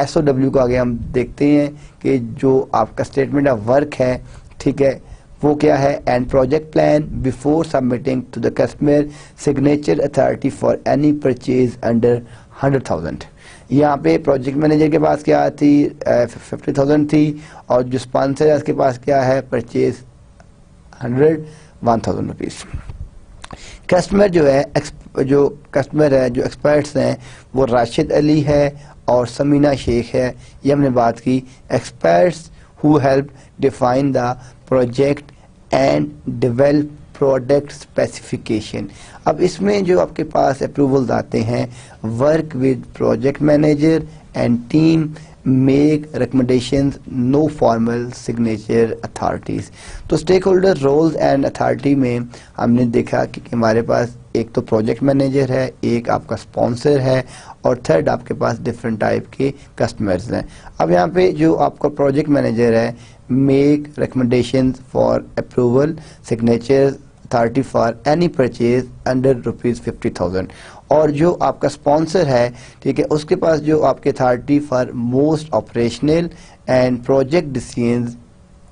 SOW کو آگے ہم دیکھتے ہیں کہ جو آپ کا اسٹیٹمنٹ آف ورک ہے، ٹھیک ہے، وہ کیا ہے؟ And project plan before submitting to the customer, signature authority for any purchase under 100,000۔ یہاں پہ پروجیکٹ مینیجر کے پاس کیا تھی؟ 50,000 تھی، اور جو اسپانسر ہے اس کے پاس کیا ہے؟ Purchase 1000 rupees. کسٹمر جو ہے جو ایکسپرٹس ہیں وہ راشد علی ہے اور سمینہ شیخ ہے. یہ ہم نے بات کی experts who help define the project and develop product specification. اب اس میں جو آپ کے پاس اپروولز آتے ہیں, work with project manager and team, make recommendations, no formal signature authorities. تو stakeholder roles and authority میں ہم نے دیکھا کہ ہمارے پاس ایک تو پروجیکٹ مینیجر ہے, ایک آپ کا اسپانسر ہے, اور تھرڈ آپ کے پاس ڈفرینٹ ٹائپ کے کسٹمرز ہیں. اب یہاں پہ جو آپ کا پروجیکٹ مینیجر ہے, make recommendations for approval, signature authority for any purchase under ₹50,000. اور جو آپ کا اسپانسر ہے, ٹھیک ہے, اس کے پاس جو آپ کے authority for most operational and project decisions,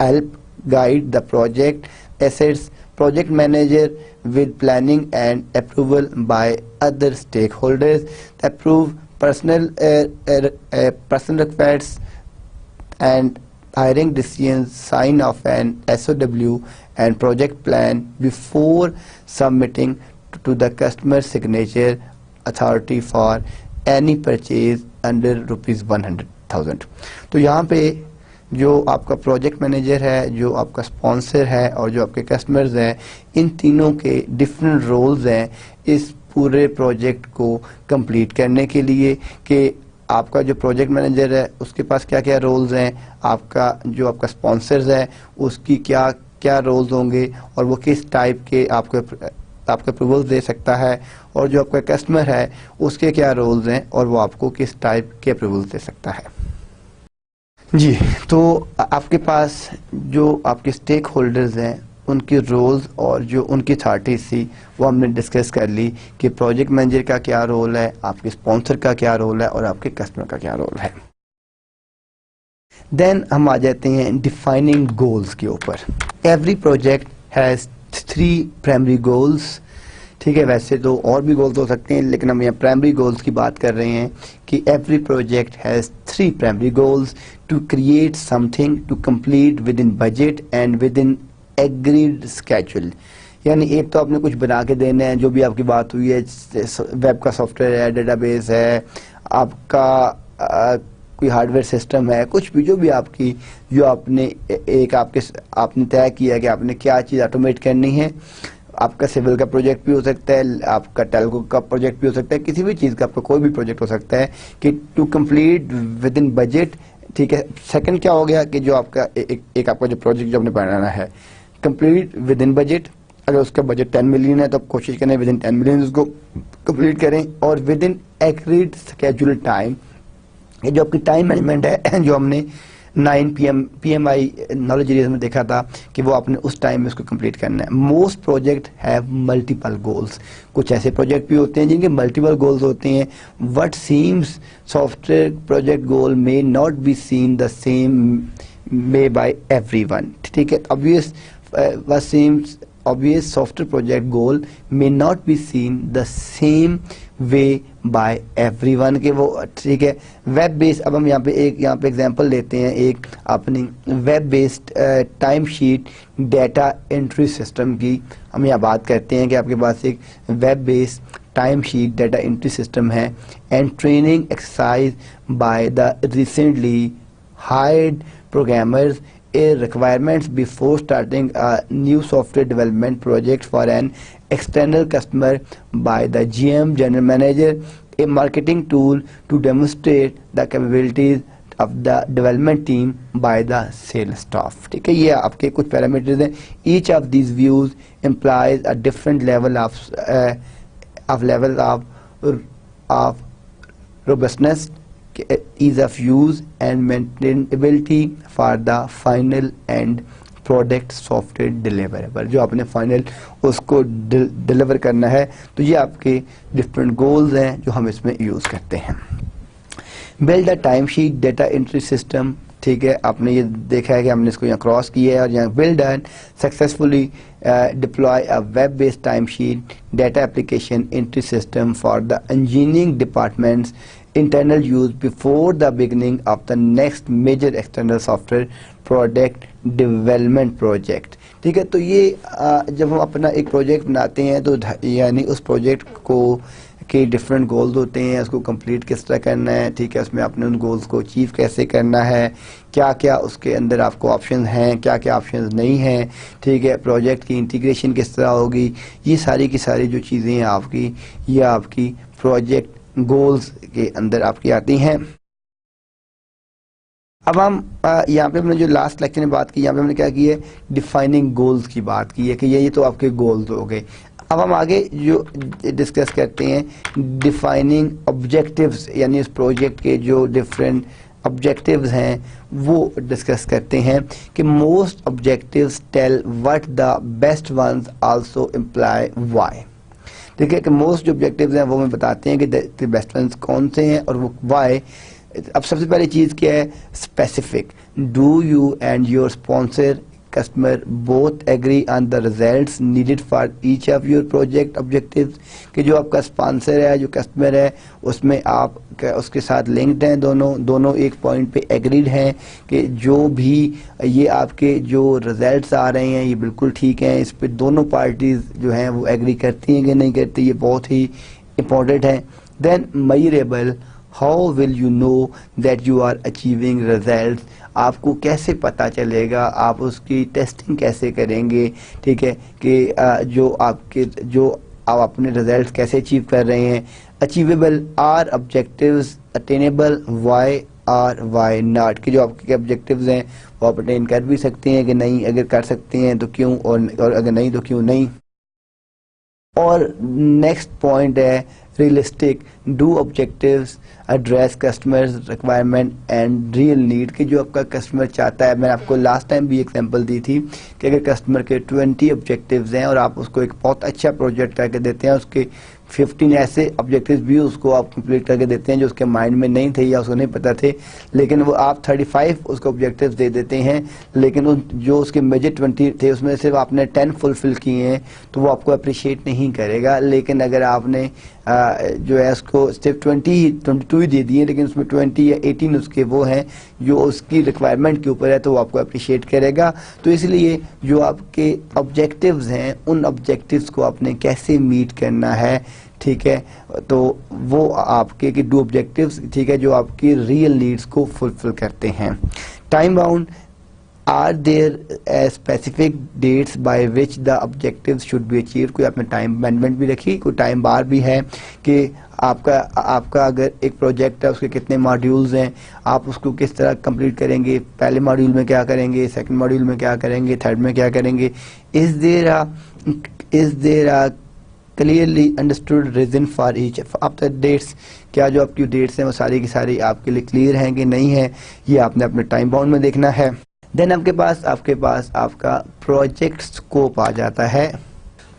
help guide the project assets, project manager with planning and approval by other stakeholders, approve personal requests and hiring decisions, sign off an SOW and project plan before submitting to the customer signature authority for any purchase under ₹100,000. تو یہاں پہ جو آپ کا project manager ہے, جو آپ کا اسپانسر ہے, اور جو آپ کے کسٹمرز ہیں, ان تینوں کے ڈفرینٹ رولز ہیں اس پورے پروجیکٹ کو کمپلیٹ کرنے کے لیے. کہ آپ کا جو پروجیکٹ مینیجر ہے اس کے پاس کیا کیا رولز ہیں, آپ کا جو آپ کا اسپانسرز ہے اس کی کیا کیا رولز ہوں گے, اور وہ کس ٹائپ کے آپ کو اپروول دے سکتا ہے, اور جو آپ کا کسٹمر ہے اس کے کیا رولز ہیں اور وہ آپ کو کس ٹائپ کے اپروول دے سکتا ہے. جی, تو آپ کے پاس جو آپ کے اسٹیک ہولڈرز ہیں ان کی رولز اور جو ان کی اتھارٹیز تھی وہ ہم نے ڈسکس کر لی کہ پروجیکٹ مینیجر کا کیا رول ہے, آپ کے اسپانسر کا کیا رول ہے, اور آپ کے کسٹمر کا کیا رول ہے. دین ہم آ جاتے ہیں ڈیفائننگ گولز کے اوپر. Every project has 3 primary goals. ٹھیک ہے, ویسے تو اور بھی گولز ہو سکتے ہیں لیکن ہم یہاں پرائمری گولز کی بات کر رہے ہیں کہ every project has 3 primary goals: to create something, to complete within budget and within agreed schedule. یعنی ایک تو آپ نے کچھ بنا کے دینا ہے, جو بھی آپ کی بات ہوئی ہے, ویب کا سافٹ ویئر ہے, ڈیٹا بیس ہے, آپ کا کوئی ہارڈ ویئر سسٹم ہے, کچھ بھی جو بھی آپ کی جو آپ نے آپ نے طے کیا کہ آپ نے کیا چیز آٹومیٹ کرنی ہے. آپ کا سول کا پروجیکٹ بھی ہو سکتا ہے, آپ کا ٹیلکو کا پروجیکٹ بھی ہو سکتا ہے, کسی بھی چیز کا آپ کا کوئی بھی پروجیکٹ ہو سکتا ہے کہ to complete within budget. ٹھیک ہے, سیکنڈ کیا ہو گیا کہ جو آپ کا ایک آپ کا جو پروجیکٹ جو آپ نے بنانا ہے کمپلیٹ ود ان بجٹ. اگر اس کا بجٹ 10 ملین ہے تو آپ کوشش کریں ود ان 10 ملین اس کو کمپلیٹ کریں, اور with in agreed schedule time. یہ جو آپ کی ٹائم مینجمنٹ ہے جو ہم نے 9 PMI نالج ایریاز میں دیکھا تھا کہ وہ آپ نے اس ٹائم میں اس کو کمپلیٹ کرنا ہے. Most project have multiple goals. کچھ ایسے پروجیکٹ بھی ہوتے ہیں جن کے ملٹیپل گولز ہوتے ہیں. What seems software project goal may not be seen the same way by everyone. ٹھیک ہے, what seems obvious software project goal may not be seen the same way by everyone. کہ وہ ٹھیک ہے web بیس. اب ہم یہاں پہ ایگزامپل لیتے ہیں ایک اپنی web based time sheet data entry system کی. ہم یہاں بات کرتے ہیں کہ آپ کے پاس ایک web based time sheet data entry system ہے, and training exercise by the recently hired programmers requirements before starting a new software development project for an external customer by the GM, general manager, a marketing tool to demonstrate the capabilities of the development team by the sales staff. ٹھیک ہے, یہ آپ کے کچھ parameters ہیں. each of these views implies a different level of robustness, ease of use and maintainability for the final end product software deliverable. جو آپ نے فائنل اس کو ڈلیور کرنا ہے, تو یہ آپ کے ڈفرینٹ گولز ہیں جو ہم اس میں یوز کرتے ہیں. Build a time sheet data entry system. ٹھیک ہے, آپ نے یہ دیکھا ہے کہ ہم نے اس کو یہاں کراس کیا ہے, اور یہاں build and successfully deploy a web based time sheet data application entry system for the engineering departments internal use before the beginning of the next major external software product development project. ٹھیک ہے, تو یہ جب ہم اپنا ایک project بناتے ہیں تو یعنی اس پروجیکٹ کو کے ڈفرینٹ گولز ہوتے ہیں, اس کو کمپلیٹ کس طرح کرنا ہے, ٹھیک ہے, اس میں اپنے ان گولز کو اچیو کیسے کرنا ہے, کیا کیا اس کے اندر آپ کو آپشنز ہیں, کیا کیا آپشنز نہیں ہیں, ٹھیک ہے, پروجیکٹ کی انٹیگریشن کس طرح ہوگی, یہ ساری کی ساری جو چیزیں ہیں آپ کی, یہ آپ کی پروجیکٹ گولز کے اندر آپ کی آتی ہیں. اب ہم یہاں پہ ہم نے جو لاسٹ لیکچر میں بات کی, یہاں پہ ہم نے کیا کی ہے, ڈیفائننگ گولز کی بات کی ہے کہ یہ تو آپ کے گولز ہو گئے. اب ہم آگے جو ڈسکس کرتے ہیں ڈیفائننگ آبجیکٹیوز, یعنی اس پروجیکٹ کے جو ڈفرینٹ آبجیکٹیوز ہیں وہ ڈسکس کرتے ہیں کہ most objectives tell what the best ones also imply why. ٹھیک ہے, کہ موسٹ جو آبجیکٹیوز ہیں وہ ہمیں بتاتے ہیں کہ بیسٹ ونز کون سے ہیں اور وہ وائی. اب سب سے پہلی چیز کیا ہے, specific. Do you and your sponsor customer both agree on the results needed for each of your project objectives, کہ جو آپ کا اسپانسر ہے, جو کسٹمر ہے, اس میں آپ اس کے ساتھ لنکڈ ہیں, دونوں ایک پوائنٹ پہ ایگریڈ ہیں کہ جو بھی یہ آپ کے جو ریزلٹس آ رہے ہیں یہ بالکل ٹھیک ہیں, اس پہ دونوں پارٹیز جو ہیں وہ ایگری کرتی ہیں کہ نہیں کرتی, یہ بہت ہی امپورٹنٹ ہے. Then measurable, how will you know that you are achieving results, آپ کو کیسے پتہ چلے گا, آپ اس کی ٹیسٹنگ کیسے کریں گے, ٹھیک ہے, کہ جو آپ اپنے ریزلٹس کیسے اچیو کر رہے ہیں. Achievable, or objectives attainable, why are why not, کہ جو آپ کے آبجیکٹیوز ہیں وہ آپ اٹین کر بھی سکتے ہیں کہ نہیں, اگر کر سکتے ہیں تو کیوں, اور اگر نہیں تو کیوں نہیں. اور نیکسٹ پوائنٹ ہے realistic, do objectives address customers requirement and real need, کہ جو آپ کا کسٹمر چاہتا ہے. میں نے آپ کو لاسٹ ٹائم بھی ایگزامپل دی تھی کہ اگر کسٹمر کے 20 آبجیکٹیوز ہیں اور آپ اس کو ایک بہت اچھا پروجیکٹ کر کے دیتے ہیں, اس کے 15 ایسے آبجیکٹیوز بھی اس کو آپ کمپلیٹ کر کے دیتے ہیں جو اس کے مائنڈ میں نہیں تھے یا اس کو نہیں پتہ تھے, لیکن وہ آپ 35 اس کو آبجیکٹیوز دے دیتے ہیں, لیکن جو اس کے میجر 20 تھے اس میں صرف آپ نے 10 فلفل کیے ہیں, تو وہ آپ کو اپریشیٹ نہیں کرے گا. لیکن اگر آپ نے جو ہے اس کو صرف 22 ہی دے دیے, لیکن اس میں 20 یا 18 اس کے وہ ہیں جو اس کی ریکوائرمنٹ کے اوپر ہے, تو وہ آپ کو اپریشیٹ کرے گا. تو اس لیے جو آپ کے آبجیکٹیوز ہیں ان آبجیکٹیوز کو آپ نے کیسے میٹ کرنا ہے, ٹھیک ہے, تو وہ آپ کے ڈو آبجیکٹیوز, ٹھیک ہے, جو آپ کی ریئل نیڈس کو فلفل کرتے ہیں. Time bound, are there specific dates by which the objectives should be achieved, کوئی آپ نے ٹائم مینجمنٹ بھی رکھی, کوئی ٹائم بار بھی ہے کہ آپ کا اگر ایک پروجیکٹ ہے اس کے کتنے ماڈیولز ہیں, آپ اس کو کس طرح کمپلیٹ کریں گے, پہلے ماڈیول میں کیا کریں گے, سیکنڈ ماڈیول میں کیا کریں گے, تھرڈ میں کیا کریں گے. Is there clearly understood reason for each of the dates, کیا جو آپ کی ڈیٹس ہیں وہ ساری کی ساری آپ کے لیے کلیئر ہیں کہ نہیں ہے, یہ آپ نے اپنے ٹائم باؤنڈ میں دیکھنا ہے. دین آپ کے پاس آپ کا پروجیکٹ اسکوپ آ جاتا ہے.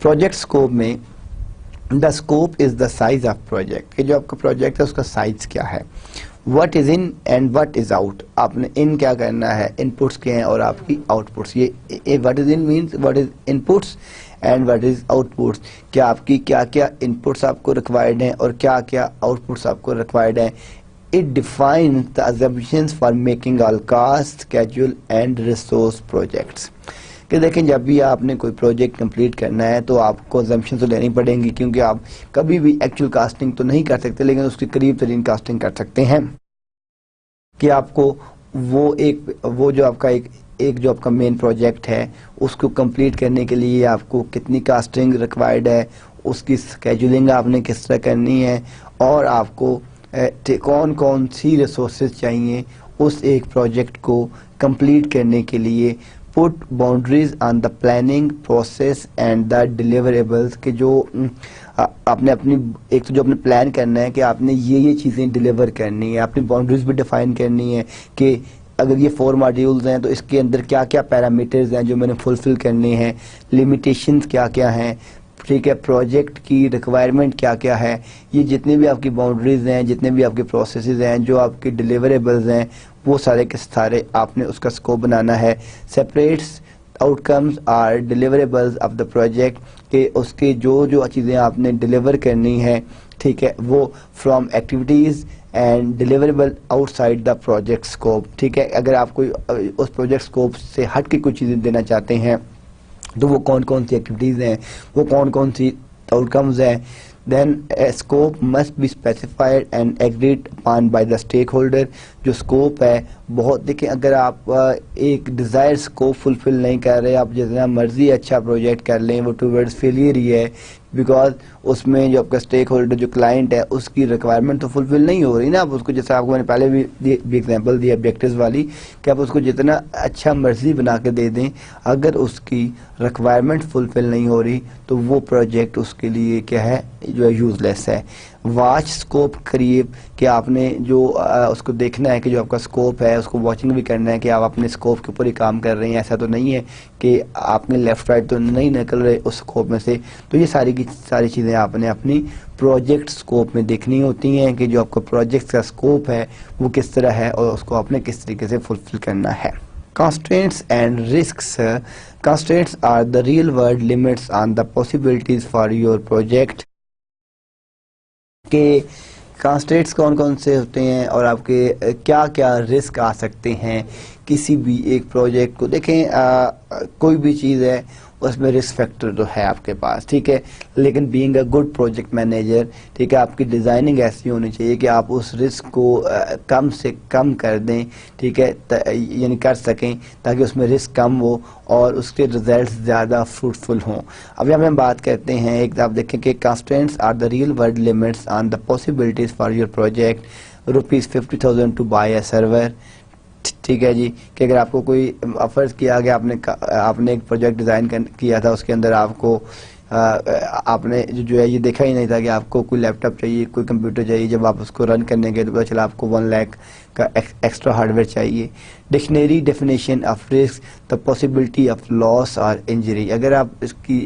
پروجیکٹ اسکوپ میں the scope is the size of project, کہ جو آپ کا پروجیکٹ ہے اس کا سائز کیا ہے. What is in and what is out, آپ نے ان کیا کرنا ہے, ان پٹس کے ہیں اور آپ کی آؤٹ پٹس. یہ what is in means what is inputs and what is outputs, کیا آپ کی کیا کیا ان پٹس آپ کو ریکوائرڈ ہیں اور کیا کیا آؤٹ پٹس آپ کو ریکوائرڈ ہیں. It defines the assumptions for making all cost, schedule and resource projects. کہ دیکھیں جب بھی آپ نے کوئی پروجیکٹ کمپلیٹ کرنا ہے تو آپ کو assumptions تو لینی پڑیں گی, کیونکہ آپ کبھی بھی ایکچوئل کاسٹنگ تو نہیں کر سکتے, لیکن اس کے قریب ترین کاسٹنگ کر سکتے ہیں کہ آپ کو وہ جو آپ کا ایک جو آپ کا مین پروجیکٹ ہے اس کو کمپلیٹ کرنے کے لیے آپ کو کتنی کاسٹنگ ریکوائرڈ ہے, اس کی اسکیجولنگ آپ نے کس طرح کرنی ہے, اور آپ کو کون کون سی ریسورسز چاہیے اس ایک پروجیکٹ کو کمپلیٹ کرنے کے لیے. Put boundaries on the planning process and the deliverables, کہ جو آپ نے اپنی ایک تو جو آپ نے پلان کرنا ہے کہ آپ نے یہ چیزیں ڈیلیور کرنی ہے, اپنی باؤنڈریز بھی ڈیفائن کرنی ہے کہ اگر یہ 4 ماڈیولز ہیں تو اس کے اندر کیا کیا پیرامیٹرز ہیں جو میں نے فلفل کرنے ہیں, لمیٹیشنز کیا کیا ہیں, ٹھیک ہے, پروجیکٹ کی ریکوائرمنٹ کیا کیا ہے. یہ جتنے بھی آپ کی باؤنڈریز ہیں, جتنے بھی آپ کے پروسیسز ہیں, جو آپ کے ڈیلیوریبلز ہیں, وہ سارے کے سارے آپ نے اس کا اسکوپ بنانا ہے. Separates outcomes or deliverables of the project, کہ اس کے جو چیزیں آپ نے ڈیلیور کرنی ہے, ٹھیک ہے, وہ from activities and deliverable out side the project scope. ٹھیک ہے, اگر آپ کوئی اس پروجیکٹ اسکوپ سے ہٹ کے کچھ چیزیں دینا چاہتے ہیں تو وہ کون کون سی ایکٹیویٹیز ہیں, وہ کون کون سی آؤٹ کمز ہیں. Then a scope must be specified and agreed upon by the stakeholder. جو اسکوپ ہے بہت, دیکھیں اگر آپ ایک ڈیزائر اسکوپ فلفل نہیں کر رہے, آپ جتنا مرضی اچھا پروجیکٹ کر لیں, وہ ٹوورڈز فیلئر ہی ہے, بیکاز اس میں جو آپ کا اسٹیک ہولڈر جو کلائنٹ ہے اس کی ریکوائرمنٹ تو فلفل نہیں ہو رہی نا. آپ اس کو, جیسے آپ کو میں نے پہلے بھی ایگزامپل دی آبجیکٹیوز والی, کہ آپ اس کو جتنا اچھا مرضی بنا کے دے دیں, اگر اس کی ریکوائرمنٹ فلفل نہیں ہو رہی تو وہ پروجیکٹ اس کے لیے کیا ہے, جو ہے یوز لیس ہے. واچ اسکوپ قریب, کہ آپ نے جو اس کو دیکھنا ہے کہ جو آپ کا اسکوپ ہے اس کو واچنگ بھی کرنا ہے کہ آپ اپنے اسکوپ کے اوپر ہی کام کر رہے ہیں. ایسا تو نہیں ہے کہ آپ نے لیفٹ رائٹ تو نہیں نکل رہے اس اسکوپ میں سے. تو یہ ساری کی ساری چیزیں آپ نے اپنی پروجیکٹ اسکوپ میں دیکھنی ہوتی ہیں کہ جو آپ کا پروجیکٹ کا اسکوپ ہے وہ کس طرح ہے اور اس کو آپ نے کس طریقے سے فلفل کرنا ہے. Constraints and risks. Constraints are the real world limits on the possibilities for your project. کہ کانسٹینٹس کون کون سے ہوتے ہیں اور آپ کے کیا کیا رسک آ سکتے ہیں کسی بھی ایک پروجیکٹ کو. دیکھیں کوئی بھی چیز ہے اس میں رسک فیکٹر تو ہے آپ کے پاس, ٹھیک ہے, لیکن being a good project manager, ٹھیک ہے, آپ کی ڈیزائننگ ایسی ہونی چاہیے کہ آپ اس رسک کو کم سے کم کر دیں, ٹھیک ہے, یعنی کر سکیں تاکہ اس میں رسک کم ہو اور اس کے ریزلٹس زیادہ فروٹفل ہوں. اب یہاں ہم بات کرتے ہیں, ایک آپ دیکھیں کہ constraints are the real world limits on the possibilities for your project. ₹50,000 to buy a server. ٹھیک ہے جی, کہ اگر آپ کو کوئی فرض کیا گیا, آپ نے ایک پروجیکٹ ڈیزائن کیا تھا, اس کے اندر آپ کو آپ نے جو ہے یہ دیکھا ہی نہیں تھا کہ آپ کو کوئی لیپ ٹاپ چاہیے, کوئی کمپیوٹر چاہیے. جب آپ اس کو رن کرنے گئے تو پتہ چلا آپ کو 1 لاکھ کا ایکسٹرا ہارڈ ویئر چاہیے. Dictionary definition of risk, the possibility of loss اور انجری. اگر آپ اس کی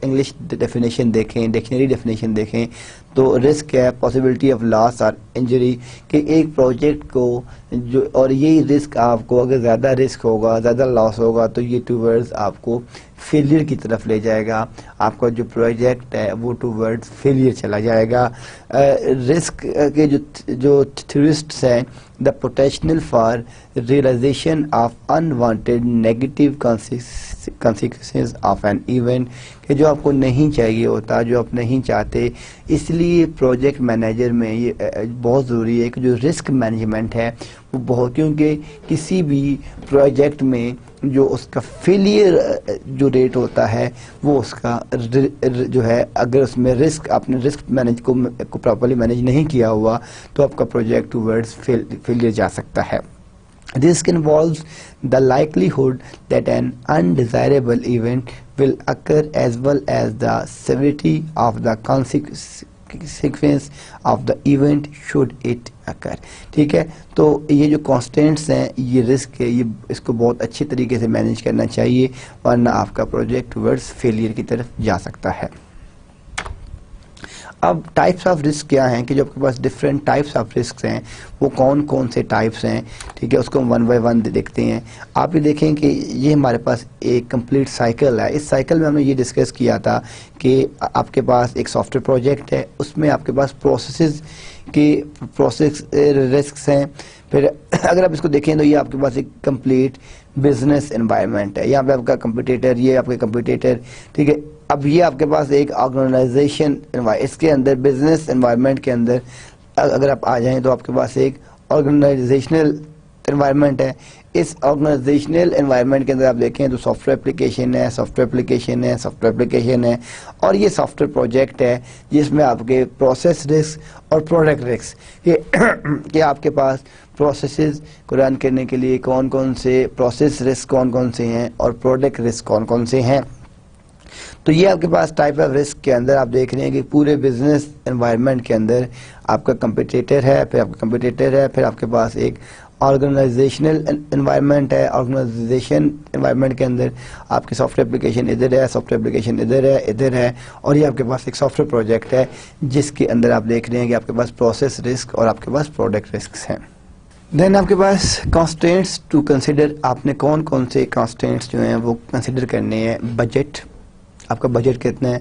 انگلش ڈیفینیشن دیکھیں, ڈکشنری ڈیفینیشن دیکھیں تو رسک ہے پاسبلٹی آف لاس اور انجری, کہ ایک پروجیکٹ کو جو, اور یہی رسک آپ کو اگر زیادہ رسک ہوگا, زیادہ لاس ہوگا تو یہ ٹوورڈز آپ کو فیلئر کی طرف لے جائے گا. آپ کا جو پروجیکٹ ہے وہ ٹوورڈز فیلئر چلا جائے گا. رسک کے جو تھیورسٹس ہیں, the potential for realisation of unwanted negative consequences of an event, کہ جو آپ کو نہیں چاہیے ہوتا, جو آپ نہیں چاہتے. اس لیے پروجیکٹ مینیجر میں یہ بہت ضروری ہے کہ جو رسک مینجمنٹ ہے وہ بہت, کیونکہ کسی بھی پروجیکٹ میں جو اس کا فیلئر جو ریٹ ہوتا ہے وہ اس کا جو ہے, اگر اس میں رسک, آپ نے رسک مینیج کو پراپرلی مینیج نہیں کیا ہوا تو آپ کا پروجیکٹ ٹوورڈز فیلئر جا سکتا ہے. Risk involves the likelihood that an undesirable event will occur as well as the severity of the consequence of the event should it occur. ٹھیک ہے, تو یہ جو کانسٹینٹس ہیں, یہ رسک ہے, یہ اس کو بہت اچھی طریقے سے مینیج کرنا چاہیے ورنہ آپ کا پروجیکٹ ٹوورڈز فیلئر کی طرف جا سکتا ہے. اب ٹائپس آف رسک کیا ہیں, کہ جو آپ کے پاس ڈفرینٹ ٹائپس آف رسک ہیں وہ کون کون سے ٹائپس ہیں, ٹھیک ہے, اس کو ہم 1 بائی 1 دیکھتے ہیں. آپ یہ دیکھیں کہ یہ ہمارے پاس ایک کمپلیٹ سائیکل ہے. اس سائیکل میں ہم نے یہ ڈسکس کیا تھا کہ آپ کے پاس ایک سافٹ ویئر پروجیکٹ ہے, اس میں آپ کے پاس پروسیس رسکس ہیں. پھر اگر آپ اس کو دیکھیں تو یہ آپ کے پاس ایک کمپلیٹ بزنس انوائرمنٹ ہے. یہاں پہ آپ کا کمپٹیٹر, یہ آپ کے کمپٹیٹر, ٹھیک ہے. اب یہ آپ کے پاس ایک آرگنائزیشن, اس کے اندر بزنس انوائرمنٹ کے اندر اگر آپ آ جائیں تو آپ کے پاس ایک آرگنائزیشنل انوائرمنٹ ہے. اس آرگنائزیشنل انوائرمنٹ کے اندر آپ دیکھیں تو سافٹ ویئر اپلیکیشن ہے, سافٹ ویئر اپلیکیشن ہے, سافٹ ویئر اپلیکیشن ہے, اور یہ سافٹ ویئر پروجیکٹ ہے جس میں آپ کے پروسیس رسک اور پروڈکٹ رسک, کہ آپ کے پاس پروسیسز کو رن کرنے کے لیے کون کون سے پروسیس رسک کون کون سے ہیں اور پروڈکٹ رسک کون کون سے ہیں. تو یہ آپ کے پاس ٹائپ آف رسک کے اندر آپ دیکھ رہے ہیں کہ پورے بزنس انوائرمنٹ کے اندر آپ کا کمپٹیٹر ہے, پھر آپ کا کمپٹیٹر ہے, پھر آپ کے پاس ایک آرگنائزیشنل انوائرمنٹ ہے. آرگنائزیشن انوائرمنٹ کے اندر آپ کی سافٹ ویئر اپلیکیشن ادھر ہے, سافٹ ویئر اپلیکیشن ادھر ہے, اور یہ آپ کے پاس ایک سافٹ ویئر پروجیکٹ ہے جس کے اندر آپ دیکھ رہے ہیں کہ آپ کے پاس پروسیس رسک اور آپ کے پاس پروڈکٹ رسکس ہیں. دین آپ کے پاس کانسٹینٹس ٹو کنسیڈر, آپ نے کون کون سے کانسٹینٹس جو ہیں وہ کنسیڈر کرنے ہیں. بجٹ, آپ کا بجٹ کتنا ہے,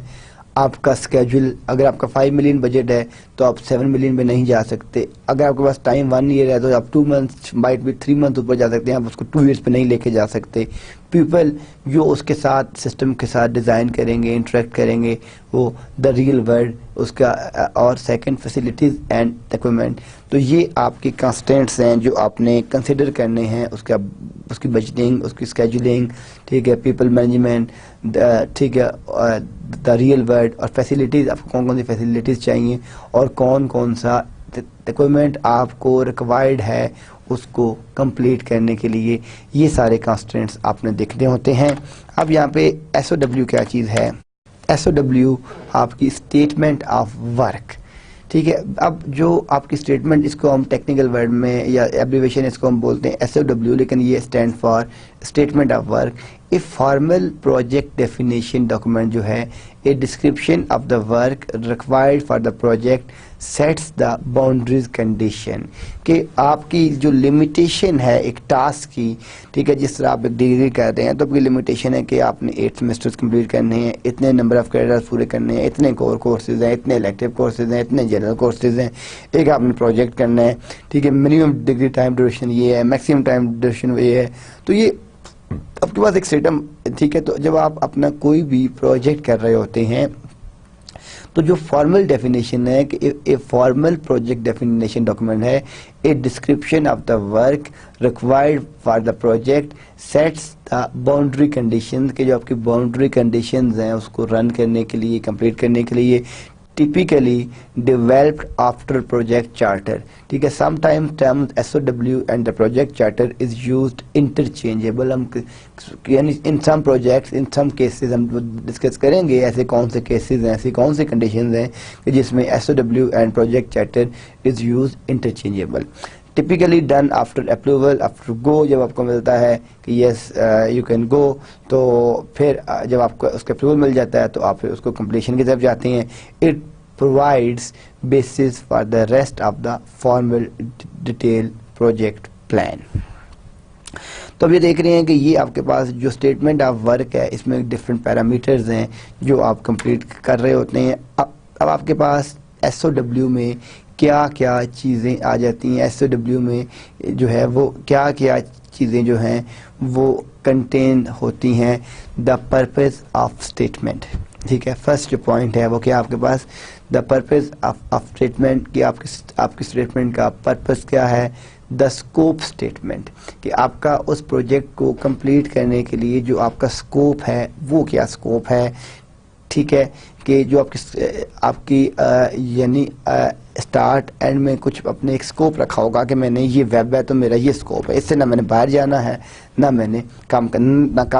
آپ کا اسکیجول، اگر آپ کا 5 ملین بجٹ ہے تو آپ 7 ملین میں نہیں جا سکتے. اگر آپ کے پاس ٹائم 1 ایئر ہے تو آپ 2 منتھس مائٹ بھی 3 منتھ اوپر جا سکتے ہیں، آپ اس کو 2 ایئرس پہ نہیں لے کے جا سکتے. پیپل جو اس کے ساتھ سسٹم کے ساتھ ڈیزائن کریں گے، انٹریکٹ کریں گے، وہ دا ریئل ورلڈ اس کا. اور سیکنڈ فیسلٹیز اینڈ ایکوپمنٹ. تو یہ آپ کی کانسٹینٹس ہیں جو آپ نے کنسیڈر کرنے ہیں. اس کی بجٹنگ، اس کی اسکیجولنگ، ٹھیک ہے، پیپل مینجمنٹ، ٹھیک ہے، دا ریئل ورلڈ، اور فیسلٹیز آپ کو کون کون سی فیسلٹیز چاہیے اور کون کون سا ایکوپمنٹ آپ کو ریکوائرڈ ہے اس کو کمپلیٹ کرنے کے لیے. یہ سارے کانسٹینٹس آپ نے دیکھنے ہوتے ہیں. اب یہاں پہ ایس او ڈبلیو کیا چیز ہے؟ ایس او ڈبلیو آپ کی اسٹیٹمنٹ آف ورک. ٹھیک ہے، اب جو آپ کی اسٹیٹمنٹ، اس کو ہم ٹیکنیکل ورڈ میں یا ایبریویشن اس کو ہم بولتے ہیں ایس او ڈبلیو، لیکن یہ stand for statement of work. A formal project definition document جو ہے، a description of the work required for the project sets the boundaries condition. کہ آپ کی جو لمیٹیشن ہے ایک ٹاسک کی، ٹھیک ہے، جس طرح آپ ایک ڈگری کر رہے ہیں تو آپ کی لمیٹیشن ہے کہ آپ نے 8 سیمسٹرز کمپلیٹ کرنے ہیں، اتنے نمبر آف کریڈٹس پورے کرنے ہیں، اتنے کور کورسز ہیں، اتنے الیکٹیو کورسز ہیں، اتنے جنرل کورسز ہیں، ایک آپ نے پروجیکٹ کرنا ہے. ٹھیک ہے، منیمم ڈگری ٹائم ڈیوریشن یہ ہے، میکسیمم ٹائم ڈیوریشن یہ ہے. تو یہ آپ کے پاس ایک سسٹم. ٹھیک ہے، تو جب آپ اپنا کوئی بھی پروجیکٹ کر رہے ہوتے ہیں تو جو فارمل ڈیفینیشن ہے کہ a formal project definition document ہے، a description of the work required for the project sets the boundary conditions. کہ جو آپ کی باؤنڈری کنڈیشنز ہیں اس کو رن کرنے کے لیے، کمپلیٹ کرنے کے لیے، typically developed after project charter. ٹھیک ہے، sometimes terms SOW and the project charter is used interchangeable. یعنی in some projects, in some cases ہم ڈسکس کریں گے ایسے کون سے کیسز ہیں، ایسی کون سی کنڈیشنز ہیں کہ جس میں SOW and project charter is used interchangeable. typically done after approval, after go. جب آپ کو ملتا ہے کہ yes you can go، تو پھر جب آپ کو اس کا اپروول مل جاتا ہے تو آپ پھر اس کو کمپلیشن کی طرف جاتے ہیں. it provides basis for the rest of the formal detailed project plan. تو اب یہ دیکھ رہے ہیں کہ یہ آپ کے پاس جو اسٹیٹمنٹ آف ورک ہے اس میں ڈفرینٹ پیرامیٹرز ہیں جو آپ کمپلیٹ کر رہے ہوتے ہیں. اب آپ کے پاس ایس او ڈبلیو میں کیا کیا چیزیں آ جاتی ہیں، ایس او ڈبلیو میں جو ہے وہ کیا کیا چیزیں جو ہیں وہ کنٹین ہوتی ہیں. The purpose of statement. ٹھیک ہے، فرسٹ جو پوائنٹ ہے وہ کیا آپ کے پاس دا پرپز آف اسٹیٹمنٹ، کہ آپ کی اسٹیٹمنٹ کا پرپز کیا ہے. دا اسکوپ اسٹیٹمنٹ، کہ آپ کا اس پروجیکٹ کو کمپلیٹ کرنے کے لیے جو آپ کا اسکوپ ہے وہ کیا اسکوپ ہے. ٹھیک ہے، کہ جو آپ کی یعنی اسٹارٹ اینڈ میں کچھ اپنے ایک اسکوپ رکھا ہوگا کہ میں نے یہ ویب ہے تو میرا یہ اسکوپ ہے، اس سے نہ میں نے باہر جانا ہے، نہ میں نے کم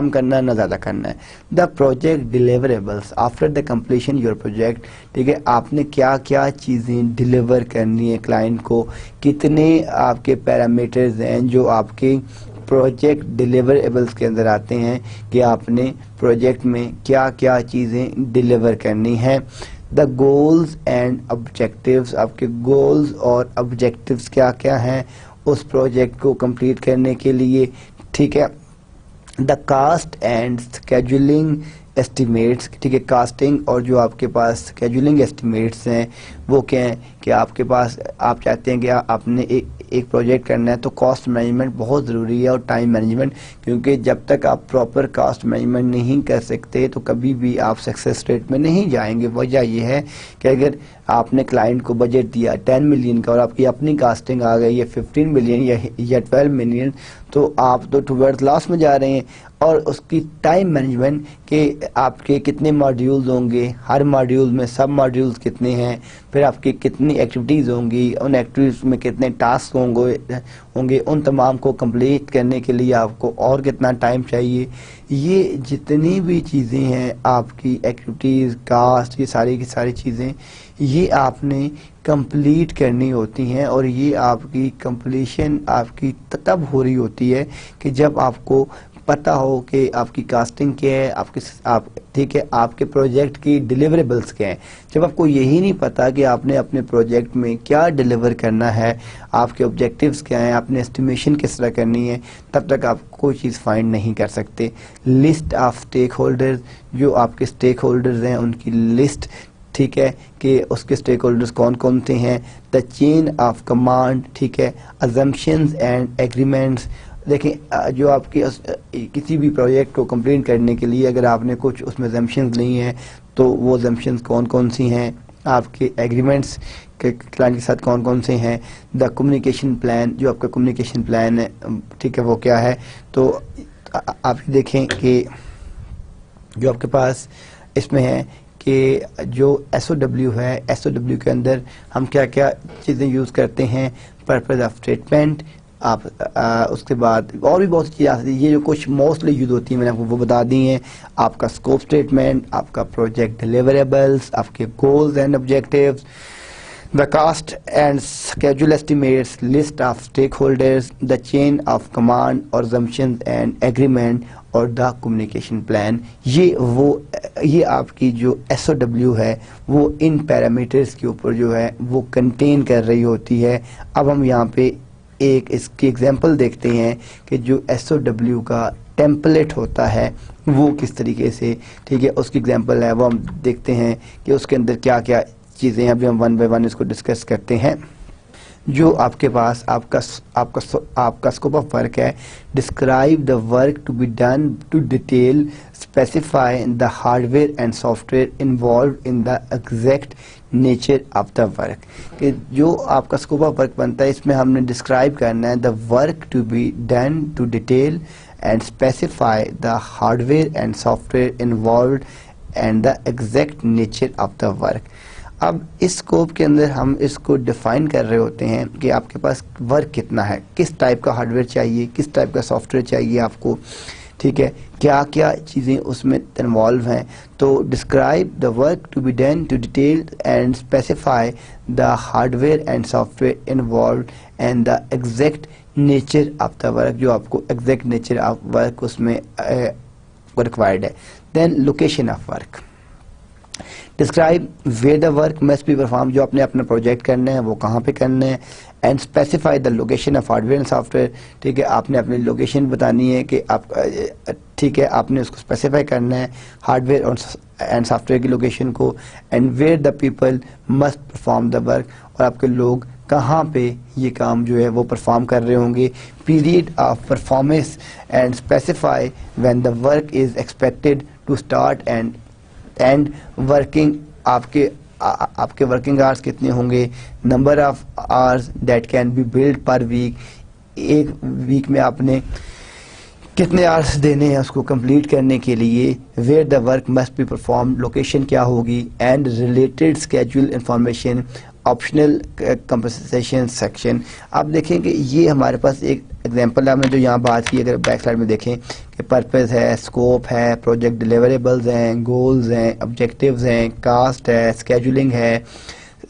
کرنا نہ زیادہ کرنا ہے. The project deliverables after the completion your project. ٹھیک ہے، آپ نے کیا کیا چیزیں ڈیلیور کرنی ہے کلائنٹ کو، کتنے آپ کے پیرامیٹرز ہیں جو آپ کے پروجیکٹ ڈیلیوریبلس کے اندر آتے ہیں کہ آپ نے پروجیکٹ میں کیا کیا چیزیں ڈیلیور کرنی ہیں. دا گولز اینڈ آبجیکٹیوز، آپ کے گولز اور آبجیکٹیوز کیا کیا ہیں اس پروجیکٹ کو کمپلیٹ کرنے کے لیے. ٹھیک ہے، the cost and scheduling estimates. ٹھیک ہے، کاسٹنگ اور جو آپ کے پاس اسکیجولنگ ایسٹیمیٹس ہیں وہ کیا ہیں کہ آپ کے پاس آپ چاہتے ہیں کہ آپ نے ایک پروجیکٹ کرنا ہے تو کاسٹ مینجمنٹ بہت ضروری ہے اور ٹائم مینجمنٹ، کیونکہ جب تک آپ پراپر کاسٹ مینجمنٹ نہیں کر سکتے تو کبھی بھی آپ سکسیس ریٹ میں نہیں جائیں گے. وجہ یہ ہے کہ اگر آپ نے کلائنٹ کو بجٹ دیا 10 ملین کا اور آپ کی اپنی کاسٹنگ آ گئی ہے 15 ملین یا 12 ملین، تو آپ تو ٹوورڈ لاس میں جا رہے ہیں. اور اس کی ٹائم مینجمنٹ کہ آپ کے کتنے ماڈیولز ہوں گے، ہر ماڈیول میں سب ماڈیولز کتنے ہیں، پھر آپ کی کتنی ایکٹیویٹیز ہوں گی، ان ایکٹیویٹیز میں کتنے ٹاسک ہوں گے، ان تمام کو کمپلیٹ کرنے کے لیے آپ کو اور کتنا ٹائم چاہیے. یہ جتنی بھی چیزیں ہیں آپ کی ایکٹیویٹیز، کاسٹ، یہ ساری کی ساری چیزیں یہ آپ نے کمپلیٹ کرنی ہوتی ہیں. اور یہ آپ کی کمپلیشن آپ کی تب ہو رہی ہوتی ہے کہ جب آپ کو پتہ ہو کہ آپ کی کاسٹنگ کیا ہے، آپ ٹھیک ہے آپ کے پروجیکٹ کی ڈیلیوریبلس کیا ہیں. جب آپ کو یہی نہیں پتا کہ آپ نے اپنے پروجیکٹ میں کیا ڈیلیور کرنا ہے، آپ کے آبجیکٹیوز کیا ہیں، آپ نے اسٹیمیشن کس طرح کرنی ہے، تب تک آپ کوئی چیز فائنڈ نہیں کر سکتے. لسٹ آف اسٹیک ہولڈرز، جو آپ کے اسٹیک ہولڈرز ہیں ان کی لسٹ، ٹھیک ہے کہ اس کے اسٹیک ہولڈرز کون کون سے ہیں. دا چین آف کمانڈ، ٹھیک ہے. Assumptions and agreements. دیکھیں جو آپ کی کسی بھی پروجیکٹ کو کمپلیٹ کرنے کے لیے اگر آپ نے کچھ اس میں ازمپشنز لی ہیں تو وہ ازمپشنز کون کون سی ہیں، آپ کے ایگریمنٹس کے کلائنٹ کے ساتھ کون کون سے ہیں. دا کمیونیکیشن پلان، جو آپ کا کمیونیکیشن پلان ہے ٹھیک ہے وہ کیا ہے. تو آپ دیکھیں کہ جو آپ کے پاس اس میں ہے کہ جو ایس او ڈبلیو ہے، ایس او ڈبلیو کے اندر ہم کیا کیا چیزیں یوز کرتے ہیں. پرپز آف اسٹیٹمنٹ، آپ اس کے بعد اور بھی بہت سی چیزیں آتی ہیں. یہ جو کچھ موسٹلی یوز ہوتی ہیں میں نے آپ کو وہ بتا دی ہیں. آپ کا اسکوپ اسٹیٹمنٹ، آپ کا پروجیکٹ ڈیلیوریبلس، آپ کے goals and objectives, the cost and schedule estimates, list of stakeholders, the chain of command or assumptions and agreement اور دا کمیونیکیشن پلان. یہ آپ کی جو ایس او ڈبلیو ہے وہ ان پیرامیٹرز کے اوپر جو ہے وہ کنٹین کر رہی ہوتی ہے. اب ہم یہاں پہ ایک اس کی ایگزامپل دیکھتے ہیں کہ جو ایس او ڈبلیو کا ٹیمپلیٹ ہوتا ہے وہ کس طریقے سے، ٹھیک ہے اس کی ایگزامپل ہے. وہ ہم دیکھتے ہیں کہ اس کے اندر کیا کیا چیزیں ابھی ہم ون بائی ون اس کو ڈسکس کرتے ہیں. جو آپ کے پاس آپ کا اسکوپ آف ورک ہے. Describe the work to be done to detail specify the hardware and software involved in the exact nature of the work. کہ جو آپ کا اسکوپ آف ورک بنتا ہے اس میں ہم نے ڈسکرائب کرنا ہے the work to be done to detail and specify the hardware and software involved and the exact nature of the work. اب اس اسکوپ کے اندر ہم اس کو ڈیفائن کر رہے ہوتے ہیں کہ آپ کے پاس ورک کتنا ہے، کس ٹائپ کا ہارڈ ویئر چاہیے، کس ٹائپ کا سافٹ ویئر چاہیے آپ کو، ٹھیک ہے کیا کیا چیزیں اس میں انوالو ہیں. تو describe the work to be done to detail and specify the hardware and software involved and the exact nature of the work. جو آپ کو ایگزیکٹ نیچر آف ورک اس میں ریکوائرڈ ہے. Then location of work. Describe where the work must be perform. جو آپ نے اپنا پروجیکٹ کرنا ہے وہ کہاں پہ کرنا ہے. And specify the location of hard where and soft where. ٹھیک ہے آپ نے اپنی لوکیشن بتانی ہے کہ آپ ٹھیک ہے آپ نے اس کو اسپیسیفائی کرنا ہے hard where and soft where کی لوکیشن کو. And where the people must perform the work. اور آپ کے لوگ کہاں پہ یہ کام جو ہے وہ پرفارم کر رہے ہوں گے. Period of performance and specify when the work is expected to start and working. آپ کے ورکنگ آورس کتنے ہوں گے. Number of hours that can be billed per week. ایک ویک میں آپ نے کتنے آورس دینے ہیں اس کو کمپلیٹ کرنے کے لیے. Where the work must be perform. Location کیا ہوگی. And related schedule information. Optional compensation section. آپ دیکھیں کہ یہ ہمارے پاس ایک ایگزامپل ہے. ہم نے جو یہاں بات کی اگر بیک سائڈ میں دیکھیں کہ پرپز ہے، اسکوپ ہے، پروجیکٹ ڈیلیوریبلز ہیں، گولز ہیں، آبجیکٹیوز ہیں، کاسٹ ہے، اسکیجولنگ ہے،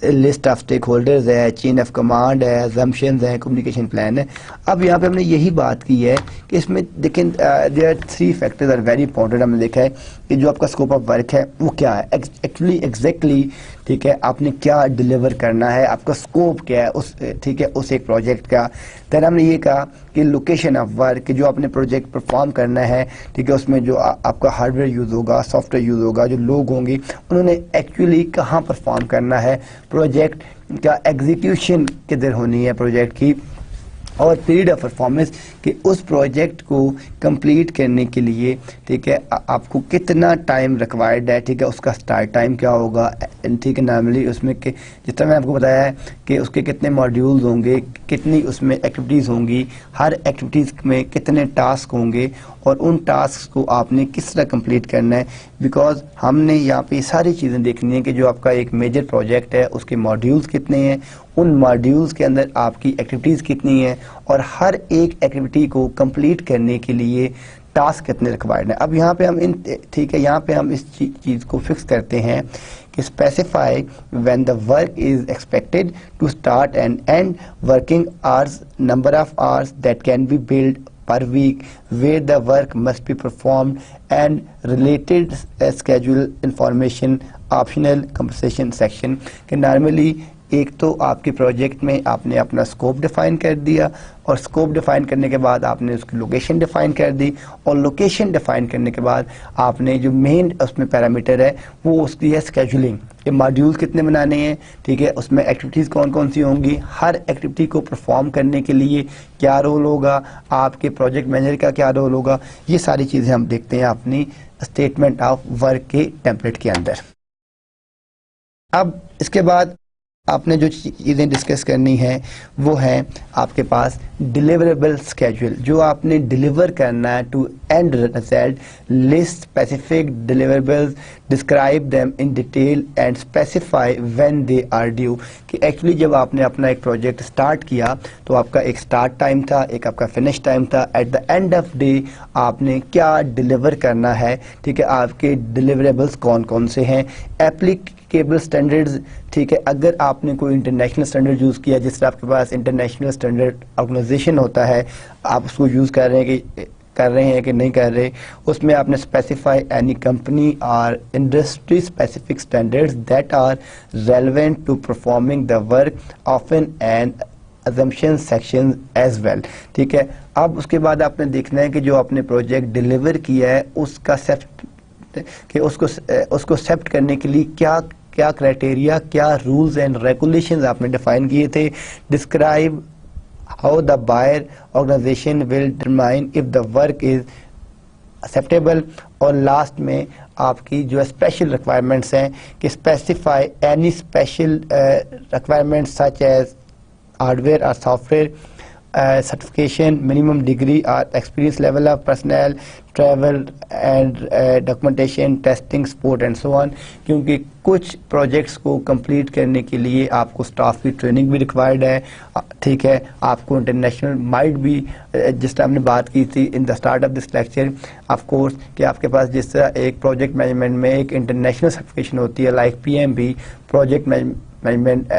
لسٹ آف اسٹیک ہولڈرز ہے، چین آف کمانڈ ہے، ازمپشنز ہیں، کمیونیکیشن پلان ہے. اب یہاں پہ ہم نے یہی بات کی ہے کہ اس میں دیکھیں there are 3 factors are very important. ہم نے دیکھا ہے کہ جو آپ کا اسکوپ آف ورک ہے وہ کیا ہے ایگزیکٹلی ٹھیک ہے آپ نے کیا ڈیلیور کرنا ہے، آپ کا اسکوپ کیا ہے اس ٹھیک ہے اس ایک پروجیکٹ کا. دین ہم نے یہ کہا کہ لوکیشن آف ورک جو آپ نے پروجیکٹ پرفارم کرنا ہے ٹھیک ہے اس میں جو آپ کا ہارڈ ویئر یوز ہوگا، سافٹ ویئر یوز ہوگا، جو لوگ ہوں گے انہوں نے ایکچولی کہاں پرفارم کرنا ہے. پروجیکٹ کا ایگزیکیوشن کدھر ہونی ہے پروجیکٹ کی. اور پیریڈ آف پرفارمنس کہ اس پروجیکٹ کو کمپلیٹ کرنے کے لیے ٹھیک ہے آپ کو کتنا ٹائم ریکوائرڈ ہے. ٹھیک ہے اس کا سٹارٹ ٹائم کیا ہوگا. ٹھیک ہے نارملی اس میں کہ جس طرح میں آپ کو بتایا ہے کہ اس کے کتنے ماڈیولز ہوں گے، کتنی اس میں ایکٹیویٹیز ہوں گی، ہر ایکٹیویٹیز میں کتنے ٹاسک ہوں گے اور ان ٹاسک کو آپ نے کس طرح کمپلیٹ کرنا ہے. بیکاز ہم نے یہاں پہ ساری چیزیں دیکھنی ہیں کہ جو آپ کا ایک میجر پروجیکٹ ہے اس کے ماڈیولز کتنے ہیں، ان ماڈیولز کے اندر آپ کی ایکٹیویٹیز کتنی ہیں اور ہر ایک ایکٹیویٹی کو کمپلیٹ کرنے کے لیے ٹاسک کتنے ریکوائرڈ ہیں. اب یہاں پہ ہم ٹھیک ہے یہاں پہ ہم اس چیز کو فکس کرتے ہیں کہ specify when the work is expected to start and end working hours, number of hours that can be billed per week, where the work must be performed, and related schedule information, optional compensation section. کہ normally ایک تو آپ کے project میں آپ نے اپنا scope define کر دیا، اور اسکوپ ڈیفائن کرنے کے بعد آپ نے اس کی لوکیشن ڈیفائن کر دی، اور لوکیشن ڈیفائن کرنے کے بعد آپ نے جو مین اس میں پیرامیٹر ہے وہ اس کی ہے اسکیجولنگ، کہ ماڈیولز کتنے بنانے ہیں، ٹھیک ہے، اس میں ایکٹیویٹیز کون کون سی ہوں گی، ہر ایکٹیویٹی کو پرفارم کرنے کے لیے کیا رول ہوگا، آپ کے پروجیکٹ مینیجر کا کیا رول ہوگا. یہ ساری چیزیں ہم دیکھتے ہیں اپنی اسٹیٹمنٹ آف ورک کے ٹیمپلیٹ کے اندر. اب اس کے بعد آپ نے جو چیزیں ڈسکس کرنی ہیں وہ ہیں آپ کے پاس ڈیلیوریبل اسکیجول، جو آپ نے ڈیلیور کرنا ہے to end result. List specific deliverables, describe them in detail and specify when they are due. کہ ایکچولی جب آپ نے اپنا ایک پروجیکٹ اسٹارٹ کیا تو آپ کا ایک اسٹارٹ ٹائم تھا، ایک آپ کا فنش ٹائم تھا. At the end of day آپ نے کیا ڈیلیور کرنا ہے، ٹھیک ہے، آپ کے ڈیلیوریبلز کون کون سے ہیں. ایپلیکیبل اسٹینڈرڈز، ٹھیک ہے، اگر آپ نے کوئی انٹرنیشنل اسٹینڈرڈ یوز کیا، جس طرح آپ کے پاس انٹرنیشنل اسٹینڈرڈ آرگنائزیشن ہوتا ہے، آپ اس کو یوز کر رہے ہیں کہ نہیں کر رہے، اس میں آپ نے اسپیسیفائی اینی کمپنی اور industry specific standards that are relevant to performing the work often and assumption section as well. ٹھیک ہے. اب اس کے بعد آپ نے دیکھنا ہے کہ جو آپ نے پروجیکٹ ڈیلیور کیا ہے اس کا کہ اس کو ایکسیپٹ کرنے کے لیے کیا کرائٹیریا، کیا رولز اینڈ ریگولیشنز آپ نے ڈیفائن کیے تھے. Describe how the buyer organization will determine if the work is acceptable. اور لاسٹ میں آپ کی جو اسپیشل ریکوائرمنٹس ہیں کہ specify any special requirements such as hardware اور software, certification, minimum degree or experience level of personnel, travel and documentation, testing, support and so on. کیونکہ کچھ پروجیکٹس کو کمپلیٹ کرنے کے لیے آپ کو اسٹاف کی ٹریننگ بھی ریکوائرڈ ہے, ٹھیک ہے, آپ کو انٹرنیشنل مائٹ بھی, جس طرح ہم نے بات کی تھی in the start of this lecture, of course کہ آپ کے پاس جس طرح ایک پروجیکٹ مینجمنٹ میں ایک انٹرنیشنل سرٹیفکیشن ہوتی ہے like PMP, project management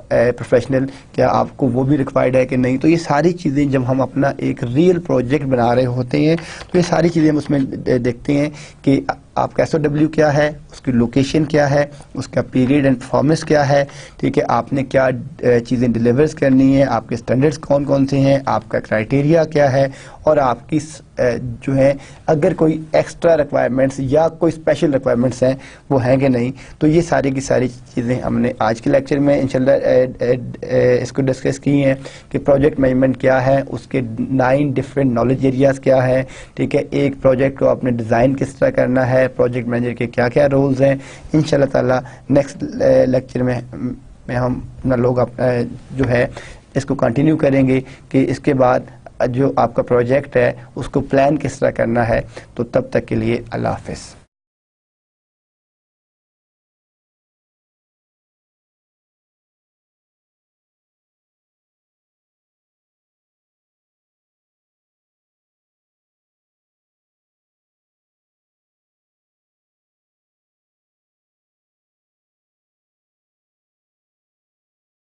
professional, کیا آپ کو وہ بھی ریکوائرڈ ہے کہ نہیں. تو یہ ساری چیزیں جب ہم اپنا ایک ریئل پروجیکٹ بنا رہے ہوتے ہیں تو یہ ساری چیزیں ہم اس میں دیکھتے ہیں کہ آپ کا SOW کیا ہے, اس کی لوکیشن کیا ہے, اس کا پیریڈ اینڈ پرفارمنس کیا ہے, ٹھیک ہے, آپ نے کیا چیزیں ڈیلیورز کرنی ہیں, آپ کے اسٹینڈرڈس کون کون سے ہیں, آپ کا کرائٹیریا کیا ہے, اور آپ کی جو ہے اگر کوئی ایکسٹرا ریکوائرمنٹس یا کوئی اسپیشل ریکوائرمنٹس ہیں وہ ہیں کہ نہیں. تو یہ ساری کی ساری چیزیں ہم نے آج کے لیکچر میں انشاءاللہ اس کو ڈسکس کی ہیں کہ پروجیکٹ مینجمنٹ کیا ہے, اس کے 9 ڈفرینٹ نالج ایریاز کیا ہیں, ٹھیک ہے, ایک پروجیکٹ کو آپ نے ڈیزائن کس طرح کرنا ہے, پروجیکٹ مینیجر کے کیا کیا رولز ہیں. انشاءاللہ تعالی نیکسٹ لیکچر میں ہم اپنا لوگ جو ہے اس کو کنٹینیو کریں گے کہ اس کے بعد جو آپ کا پروجیکٹ ہے اس کو پلان کس طرح کرنا ہے. تو تب تک کے لیے اللہ حافظ.